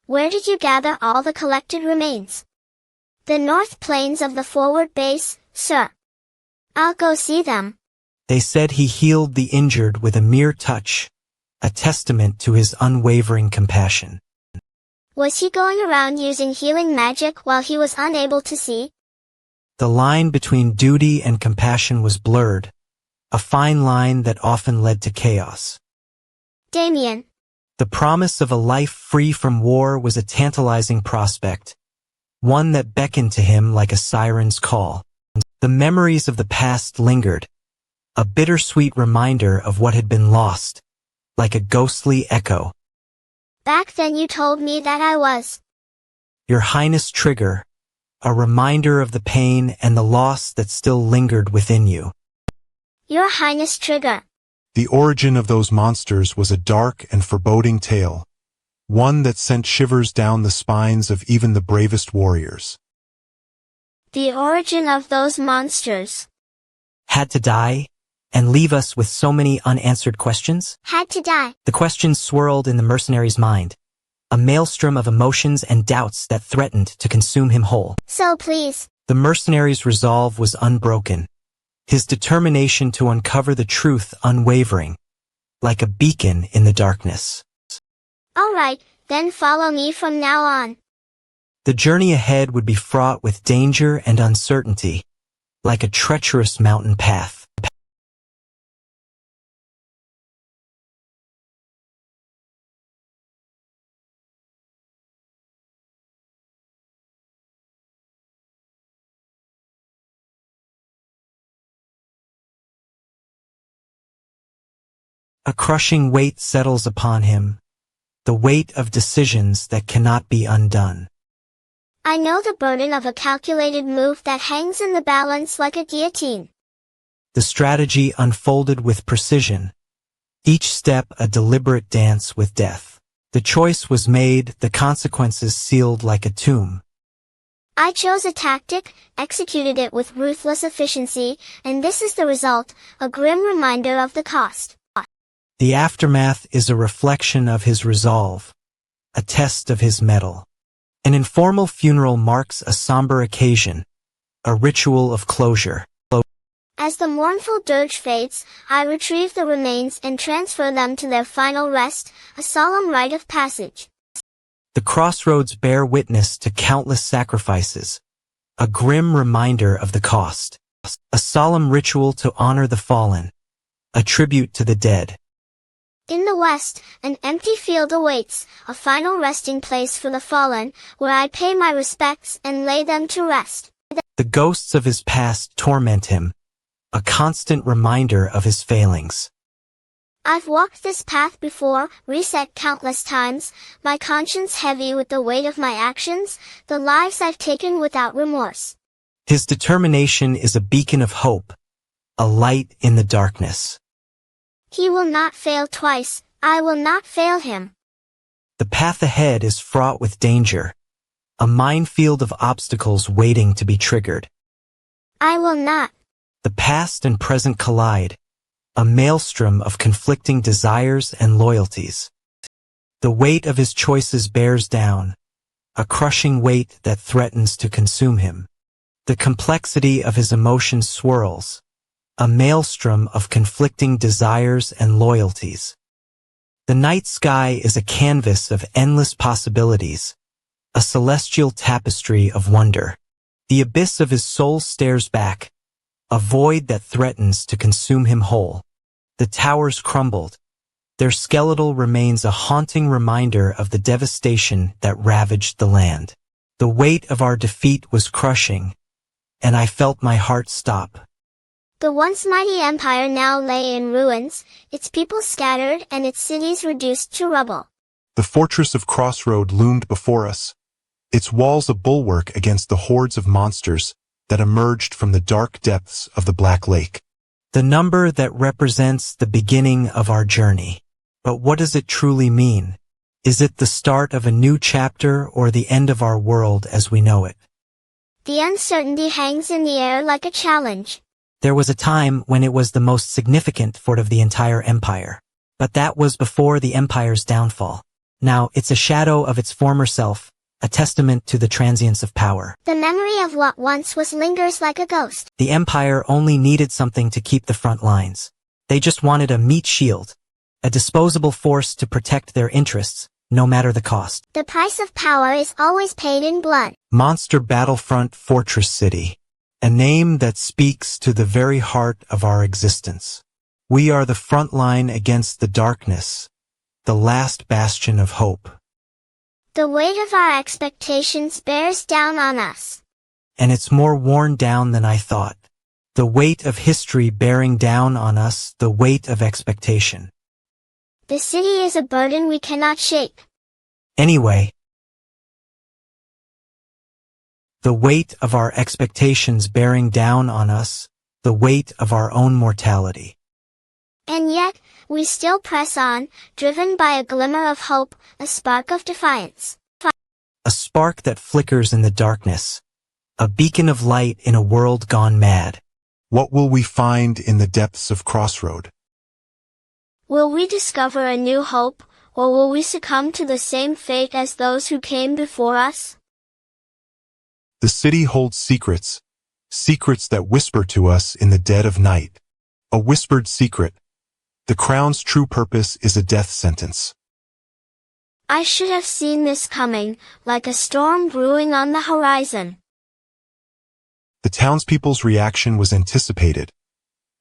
Speaker 2: Where did you gather all the collected remains? The north plains of the forward base, sir. I'll go see them.
Speaker 1: They said he healed the injured with a mere touch, a testament to his unwavering compassion.
Speaker 2: Was he going around using healing magic while he was unable to see?
Speaker 1: The line between duty and compassion was blurred, a fine line that often led to chaos.
Speaker 2: Damien.
Speaker 1: The promise of a life free from war was a tantalizing prospect, one that beckoned to him like a siren's call. The memories of the past lingered, a bittersweet reminder of what had been lost, like a ghostly echo.
Speaker 2: Back then you told me that I was.
Speaker 1: Your Highness Trigger, a reminder of the pain and the loss that still lingered within you.
Speaker 2: Your Highness Trigger.
Speaker 3: The origin of those monsters was a dark and foreboding tale, one that sent shivers down the spines of even the bravest warriors.
Speaker 2: The origin of those monsters.
Speaker 1: Had to die, and leave us with so many unanswered questions?
Speaker 2: Had to die.
Speaker 1: The questions swirled in the mercenary's mind, a maelstrom of emotions and doubts that threatened to consume him whole.
Speaker 2: So please.
Speaker 1: The mercenary's resolve was unbroken, his determination to uncover the truth unwavering, like a beacon in the darkness.
Speaker 2: All right, then follow me from now on.
Speaker 1: The journey ahead would be fraught with danger and uncertainty, like a treacherous mountain path. A crushing weight settles upon him, the weight of decisions that cannot be undone.
Speaker 2: I know the burden of a calculated move that hangs in the balance like a guillotine.
Speaker 1: The strategy unfolded with precision, each step a deliberate dance with death. The choice was made, the consequences sealed like a tomb.
Speaker 2: I chose a tactic, executed it with ruthless efficiency, and this is the result, a grim reminder of the cost.
Speaker 1: The aftermath is a reflection of his resolve, a test of his mettle. An informal funeral marks a somber occasion, a ritual of closure.
Speaker 2: As the mournful dirge fades, I retrieve the remains and transfer them to their final rest, a solemn rite of passage.
Speaker 1: The crossroads bear witness to countless sacrifices, a grim reminder of the cost. A solemn ritual to honor the fallen, a tribute to the dead.
Speaker 2: In the west, an empty field awaits, a final resting place for the fallen, where I pay my respects and lay them to rest.
Speaker 1: The ghosts of his past torment him, a constant reminder of his failings.
Speaker 2: I've walked this path before, reset countless times, my conscience heavy with the weight of my actions, the lives I've taken without remorse.
Speaker 1: His determination is a beacon of hope, a light in the darkness.
Speaker 2: He will not fail twice, I will not fail him.
Speaker 1: The path ahead is fraught with danger, a minefield of obstacles waiting to be triggered.
Speaker 2: I will not.
Speaker 1: The past and present collide, a maelstrom of conflicting desires and loyalties. The weight of his choices bears down, a crushing weight that threatens to consume him. The complexity of his emotions swirls, a maelstrom of conflicting desires and loyalties. The night sky is a canvas of endless possibilities, a celestial tapestry of wonder. The abyss of his soul stares back, a void that threatens to consume him whole. The towers crumbled. Their skeletal remains a haunting reminder of the devastation that ravaged the land. The weight of our defeat was crushing, and I felt my heart stop.
Speaker 2: The once mighty empire now lay in ruins, its people scattered and its cities reduced to rubble.
Speaker 3: The fortress of Crossroad loomed before us, its walls a bulwark against the hordes of monsters that emerged from the dark depths of the Black Lake.
Speaker 1: The number that represents the beginning of our journey. But what does it truly mean? Is it the start of a new chapter or the end of our world as we know it?
Speaker 2: The uncertainty hangs in the air like a challenge.
Speaker 1: There was a time when it was the most significant fort of the entire empire. But that was before the empire's downfall. Now it's a shadow of its former self, a testament to the transience of power.
Speaker 2: The memory of what once was lingers like a ghost.
Speaker 1: The empire only needed something to keep the front lines. They just wanted a meat shield, a disposable force to protect their interests, no matter the cost.
Speaker 2: The price of power is always paid in blood.
Speaker 1: Monster Battlefront Fortress City, a name that speaks to the very heart of our existence. We are the front line against the darkness, the last bastion of hope.
Speaker 2: The weight of our expectations bears down on us.
Speaker 1: And it's more worn down than I thought. The weight of history bearing down on us, the weight of expectation.
Speaker 2: The city is a burden we cannot shake.
Speaker 1: Anyway, the weight of our expectations bearing down on us, the weight of our own mortality.
Speaker 2: And yet, we still press on, driven by a glimmer of hope, a spark of defiance.
Speaker 1: A spark that flickers in the darkness, a beacon of light in a world gone mad.
Speaker 3: What will we find in the depths of Crossroad?
Speaker 2: Will we discover a new hope, or will we succumb to the same fate as those who came before us?
Speaker 3: The city holds secrets, secrets that whisper to us in the dead of night. A whispered secret. The crown's true purpose is a death sentence.
Speaker 2: I should have seen this coming, like a storm brewing on the horizon.
Speaker 3: The townspeople's reaction was anticipated.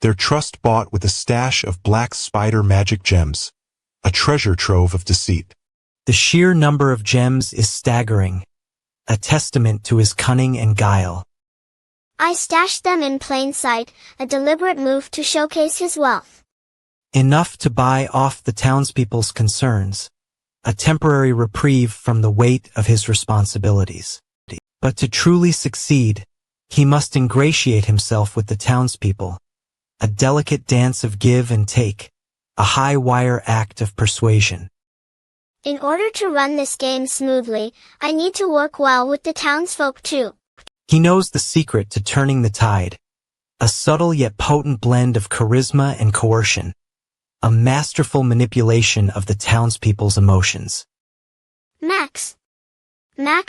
Speaker 3: Their trust bought with a stash of black spider magic gems, a treasure trove of deceit.
Speaker 1: The sheer number of gems is staggering, a testament to his cunning and guile.
Speaker 2: I stashed them in plain sight, a deliberate move to showcase his wealth.
Speaker 1: Enough to buy off the townspeople's concerns, a temporary reprieve from the weight of his responsibilities. But to truly succeed, he must ingratiate himself with the townspeople, a delicate dance of give and take, a high-wire act of persuasion.
Speaker 2: In order to run this game smoothly, I need to work well with the townsfolk too.
Speaker 1: He knows the secret to turning the tide. A subtle yet potent blend of charisma and coercion. A masterful manipulation of the townspeople's emotions.
Speaker 2: Max,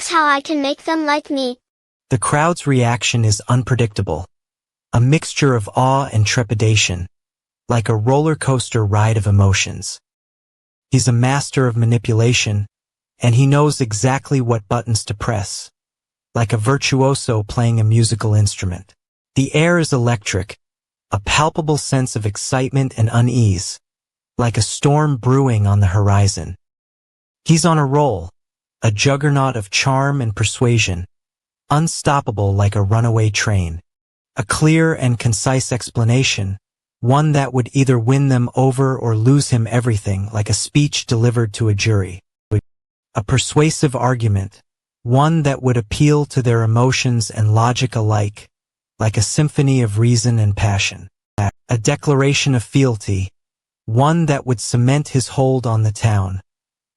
Speaker 2: how I can make them like me.
Speaker 1: The crowd's reaction is unpredictable. A mixture of awe and trepidation. Like a roller coaster ride of emotions. He's a master of manipulation, and he knows exactly what buttons to press. Like a virtuoso playing a musical instrument. The air is electric, a palpable sense of excitement and unease, like a storm brewing on the horizon. He's on a roll, a juggernaut of charm and persuasion, unstoppable like a runaway train. A clear and concise explanation, one that would either win them over or lose him everything, like a speech delivered to a jury. A persuasive argument, one that would appeal to their emotions and logic alike, like a symphony of reason and passion. A declaration of fealty, one that would cement his hold on the town,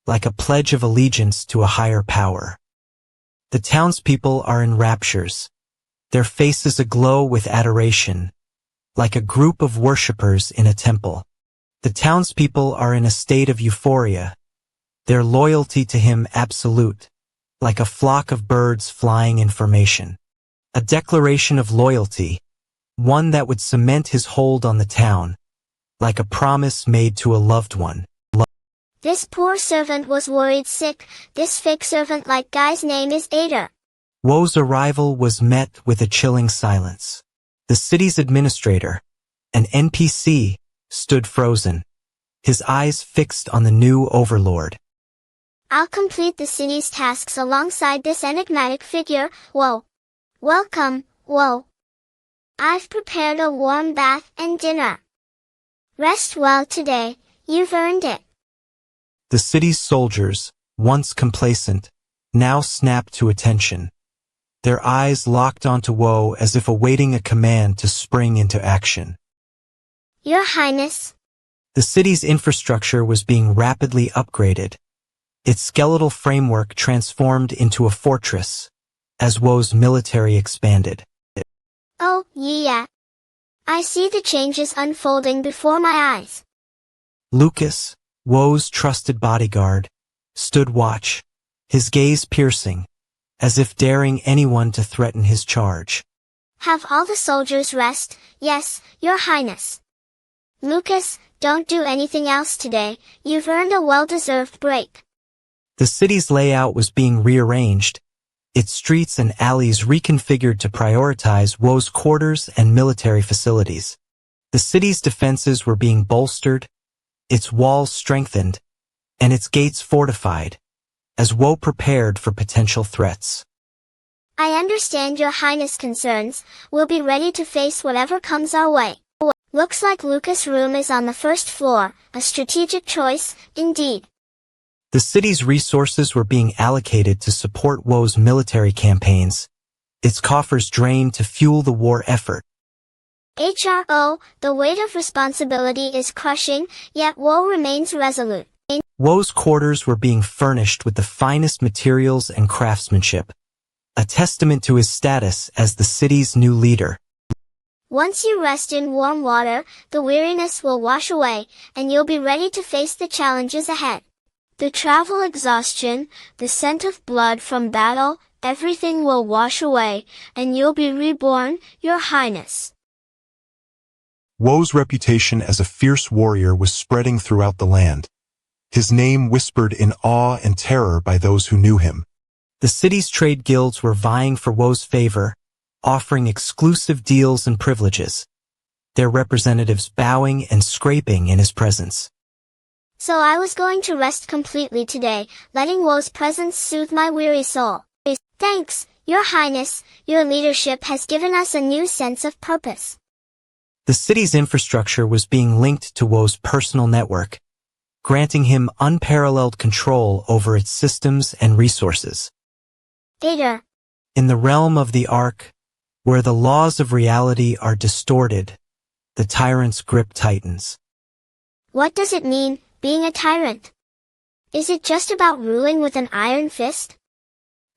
Speaker 1: like a pledge of allegiance to a higher power. The townspeople are in raptures, their faces aglow with adoration, like a group of worshippers in a temple. The townspeople are in a state of euphoria, their loyalty to him absolute, like a flock of birds flying in formation. A declaration of loyalty, one that would cement his hold on the town, like a promise made to a loved one.
Speaker 2: This poor servant was worried sick. This fake servant-like guy's name is Ada.
Speaker 1: Woe's arrival was met with a chilling silence. The city's administrator, an NPC, stood frozen, his eyes fixed on the new overlord.
Speaker 2: I'll complete the city's tasks alongside this enigmatic figure, Woe. Welcome, Woe. I've prepared a warm bath and dinner. Rest well today, you've earned it.
Speaker 1: The city's soldiers, once complacent, now snapped to attention. Their eyes locked onto Woe as if awaiting a command to spring into action.
Speaker 2: Your Highness.
Speaker 1: The city's infrastructure was being rapidly upgraded. Its skeletal framework transformed into a fortress, as Woe's military expanded.
Speaker 2: Oh, yeah. I see the changes unfolding before my eyes.
Speaker 1: Lucas, Woe's trusted bodyguard, stood watch, his gaze piercing, as if daring anyone to threaten his charge.
Speaker 2: Have all the soldiers rest, yes, Your Highness. Lucas, don't do anything else today, you've earned a well-deserved break.
Speaker 1: The city's layout was being rearranged, its streets and alleys reconfigured to prioritize Woe's quarters and military facilities. The city's defenses were being bolstered, its walls strengthened, and its gates fortified, as Woe prepared for potential threats.
Speaker 2: I understand Your Highness' concerns, we'll be ready to face whatever comes our way. Looks like Lucas' room is on the first floor, a strategic choice, indeed.
Speaker 1: The city's resources were being allocated to support Woe's military campaigns, its coffers drained to fuel the war effort.
Speaker 2: HRO, the weight of responsibility is crushing, yet Woe remains resolute.
Speaker 1: Woe's quarters were being furnished with the finest materials and craftsmanship, a testament to his status as the city's new leader.
Speaker 2: Once you rest in warm water, the weariness will wash away, and you'll be ready to face the challenges ahead. The travel exhaustion, the scent of blood from battle, everything will wash away, and you'll be reborn, Your Highness.
Speaker 3: Woe's reputation as a fierce warrior was spreading throughout the land, his name whispered in awe and terror by those who knew him.
Speaker 1: The city's trade guilds were vying for Woe's favor, offering exclusive deals and privileges, their representatives bowing and scraping in his presence.
Speaker 2: So I was going to rest completely today, letting Woe's presence soothe my weary soul. Thanks, Your Highness, your leadership has given us a new sense of purpose.
Speaker 1: The city's infrastructure was being linked to Woe's personal network, granting him unparalleled control over its systems and resources.
Speaker 2: Ada.
Speaker 1: In the realm of the Ark, where the laws of reality are distorted, the tyrant's grip tightens.
Speaker 2: What does it mean, being a tyrant? Is it just about ruling with an iron fist?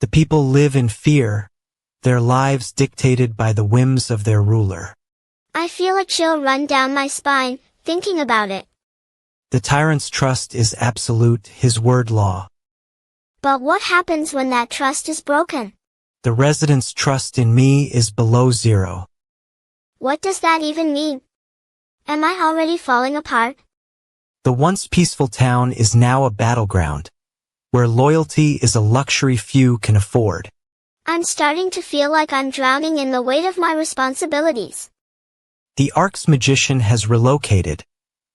Speaker 1: The people live in fear, their lives dictated by the whims of their ruler.
Speaker 2: I feel a chill run down my spine, thinking about it.
Speaker 1: The tyrant's trust is absolute, his word law.
Speaker 2: But what happens when that trust is broken?
Speaker 1: The residents' trust in me is below zero.
Speaker 2: What does that even mean? Am I already falling apart?
Speaker 1: The once peaceful town is now a battleground, where loyalty is a luxury few can afford.
Speaker 2: I'm starting to feel like I'm drowning in the weight of my responsibilities.
Speaker 1: The Ark's magician has relocated,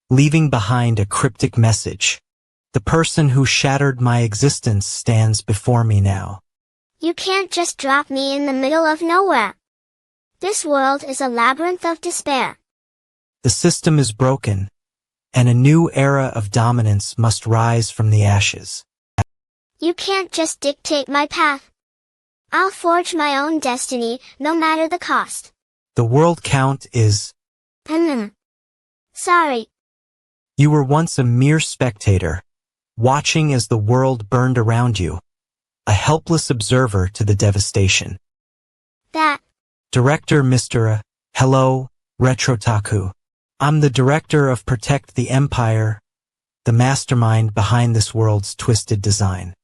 Speaker 1: leaving behind a cryptic message. The person who shattered my existence stands before me now.
Speaker 2: You can't just drop me in the middle of nowhere. This world is a labyrinth of despair.
Speaker 1: The system is broken, and a new era of dominance must rise from the ashes.
Speaker 2: You can't just dictate my path. I'll forge my own destiny, no matter the cost.
Speaker 1: The world count is...
Speaker 2: Sorry.
Speaker 1: You were once a mere spectator, watching as the world burned around you, a helpless observer to the devastation.
Speaker 2: That.
Speaker 1: Director Mr. Hello, Retrotaku. I'm the director of Protect the Empire, the mastermind behind this world's twisted design.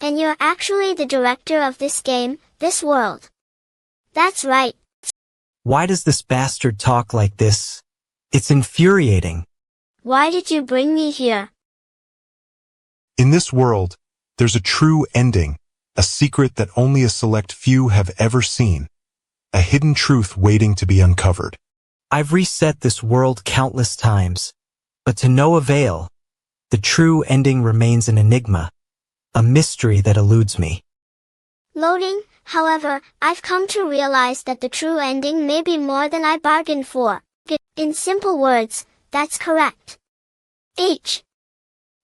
Speaker 2: And you're actually the director of this game, this world. That's right.
Speaker 1: Why does this bastard talk like this? It's infuriating.
Speaker 2: Why did you bring me here?
Speaker 3: In this world, there's a true ending, a secret that only a select few have ever seen, a hidden truth waiting to be uncovered.
Speaker 1: I've reset this world countless times, but to no avail. The true ending remains an enigma, a mystery that eludes me.
Speaker 2: Loading, however, I've come to realize that the true ending may be more than I bargained for. In simple words, that's correct.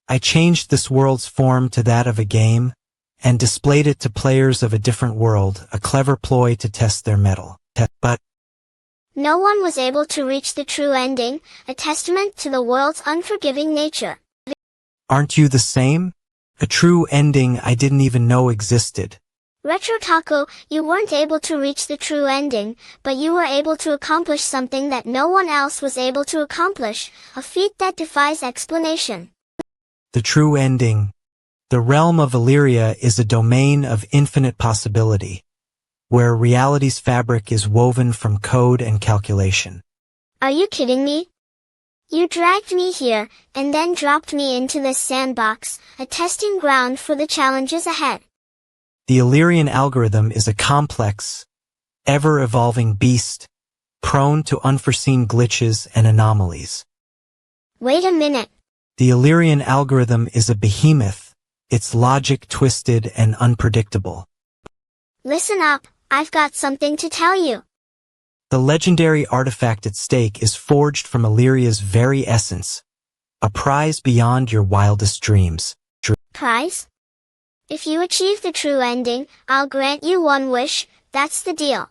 Speaker 1: I changed this world's form to that of a game, and displayed it to players of a different world, a clever ploy to test their mettle. But
Speaker 2: no one was able to reach the true ending, a testament to the world's unforgiving nature.
Speaker 1: Aren't you the same? A true ending I didn't even know existed.
Speaker 2: Retrotaku, you weren't able to reach the true ending, but you were able to accomplish something that no one else was able to accomplish, a feat that defies explanation.
Speaker 1: The true ending. The realm of Illyria is a domain of infinite possibility, where reality's fabric is woven from code and calculation.
Speaker 2: Are you kidding me? You dragged me here, and then dropped me into this sandbox, a testing ground for the challenges ahead.
Speaker 1: The Illyrian algorithm is a complex, ever-evolving beast, prone to unforeseen glitches and anomalies.
Speaker 2: Wait a minute.
Speaker 1: The Illyrian algorithm is a behemoth, its logic twisted and unpredictable.
Speaker 2: Listen up, I've got something to tell you.
Speaker 1: The legendary artifact at stake is forged from Illyria's very essence, a prize beyond your wildest dreams.
Speaker 2: Prize? If you achieve the true ending, I'll grant you one wish, that's the deal.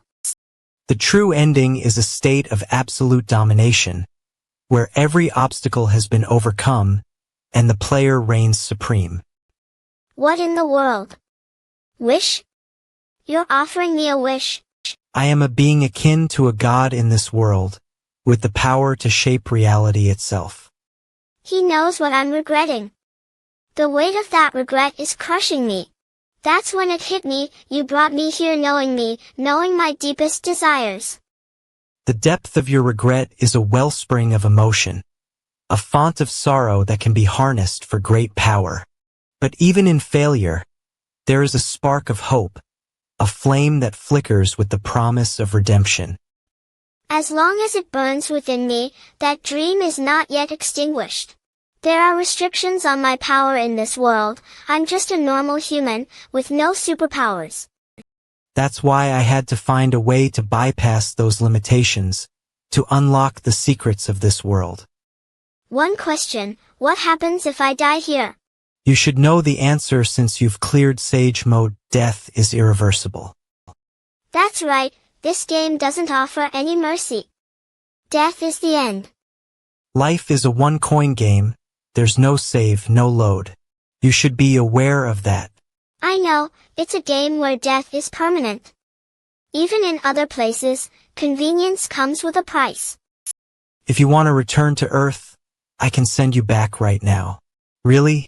Speaker 1: The true ending is a state of absolute domination, where every obstacle has been overcome, and the player reigns supreme.
Speaker 2: What in the world? Wish? You're offering me a wish.
Speaker 1: I am a being akin to a god in this world, with the power to shape reality itself.
Speaker 2: He knows what I'm regretting. The weight of that regret is crushing me. That's when it hit me, you brought me here knowing me, knowing my deepest desires.
Speaker 1: The depth of your regret is a wellspring of emotion, a font of sorrow that can be harnessed for great power. But even in failure, there is a spark of hope, a flame that flickers with the promise of redemption.
Speaker 2: As long as it burns within me, that dream is not yet extinguished. There are restrictions on my power in this world. I'm just a normal human, with no superpowers.
Speaker 1: That's why I had to find a way to bypass those limitations, to unlock the secrets of this world.
Speaker 2: One question, what happens if I die here?
Speaker 1: You should know the answer since you've cleared Sage Mode. Death is irreversible.
Speaker 2: That's right, this game doesn't offer any mercy. Death is the end.
Speaker 1: Life is a one-coin game. There's no save, no load. You should be aware of that.
Speaker 2: I know, it's a game where death is permanent. Even in other places, convenience comes with a price.
Speaker 1: If you want to return to Earth, I can send you back right now. Really?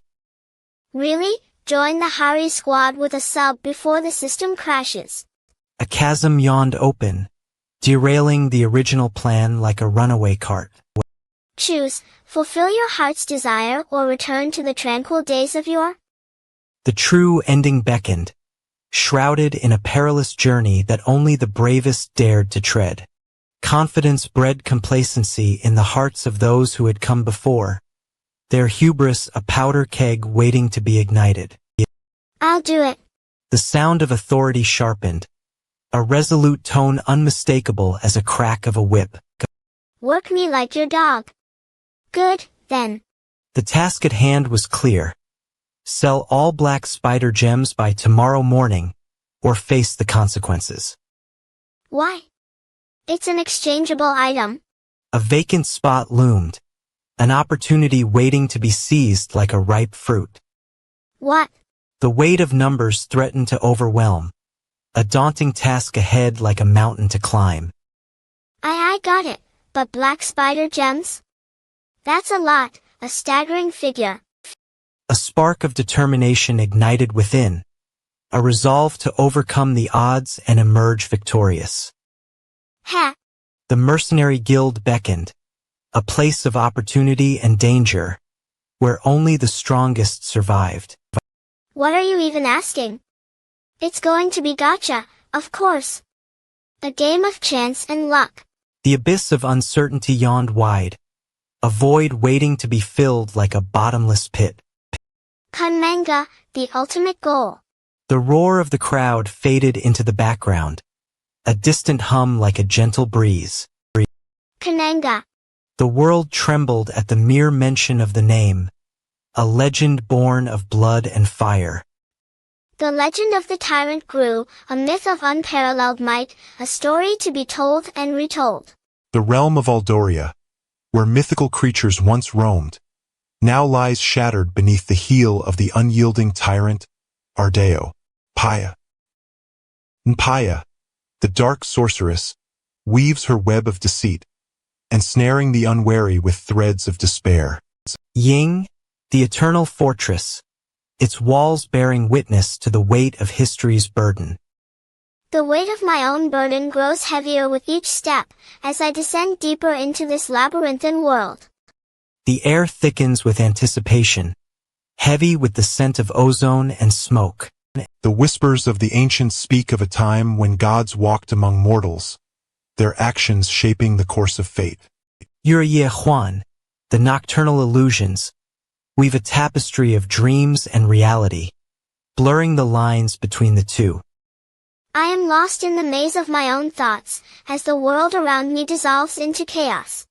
Speaker 2: Really? Join the Hari squad with a sub before the system crashes.
Speaker 1: A chasm yawned open, derailing the original plan like a runaway cart.
Speaker 2: Choose, fulfill your heart's desire or return to the tranquil days of yore.
Speaker 1: The true ending beckoned, shrouded in a perilous journey that only the bravest dared to tread. Confidence bred complacency in the hearts of those who had come before, their hubris a powder keg waiting to be ignited.
Speaker 2: I'll do it.
Speaker 1: The sound of authority sharpened, a resolute tone unmistakable as a crack of a whip.
Speaker 2: Work me like your dog. Good, then.
Speaker 1: The task at hand was clear. Sell all black spider gems by tomorrow morning, or face the consequences.
Speaker 2: Why? It's an exchangeable item.
Speaker 1: A vacant spot loomed, an opportunity waiting to be seized like a ripe fruit.
Speaker 2: What?
Speaker 1: The weight of numbers threatened to overwhelm, a daunting task ahead like a mountain to climb.
Speaker 2: I got it, but black spider gems? That's a lot, a staggering figure.
Speaker 1: A spark of determination ignited within, a resolve to overcome the odds and emerge victorious.
Speaker 2: Ha!
Speaker 1: The mercenary guild beckoned, a place of opportunity and danger, where only the strongest survived.
Speaker 2: What are you even asking? It's going to be gotcha, of course. A game of chance and luck.
Speaker 1: The abyss of uncertainty yawned wide, a void waiting to be filled like a bottomless pit.
Speaker 2: Kanmanga, the ultimate goal.
Speaker 1: The roar of the crowd faded into the background, a distant hum like a gentle breeze.
Speaker 2: Kananga.
Speaker 1: The world trembled at the mere mention of the name, a legend born of blood and fire.
Speaker 2: The legend of the tyrant grew, a myth of unparalleled might, a story to be told and retold.
Speaker 3: The realm of Aldoria, where mythical creatures once roamed, now lies shattered beneath the heel of the unyielding tyrant, Ardeo, Paya. Paya, the dark sorceress, weaves her web of deceit, ensnaring the unwary with threads of despair.
Speaker 1: Ying, the eternal fortress, its walls bearing witness to the weight of history's burden.
Speaker 2: The weight of my own burden grows heavier with each step, as I descend deeper into this labyrinthine world.
Speaker 1: The air thickens with anticipation, heavy with the scent of ozone and smoke.
Speaker 3: The whispers of the ancients speak of a time when gods walked among mortals, their actions shaping the course of fate.
Speaker 1: Yurye Huan, the nocturnal illusions, weave a tapestry of dreams and reality, blurring the lines between the two.
Speaker 2: I am lost in the maze of my own thoughts, as the world around me dissolves into chaos.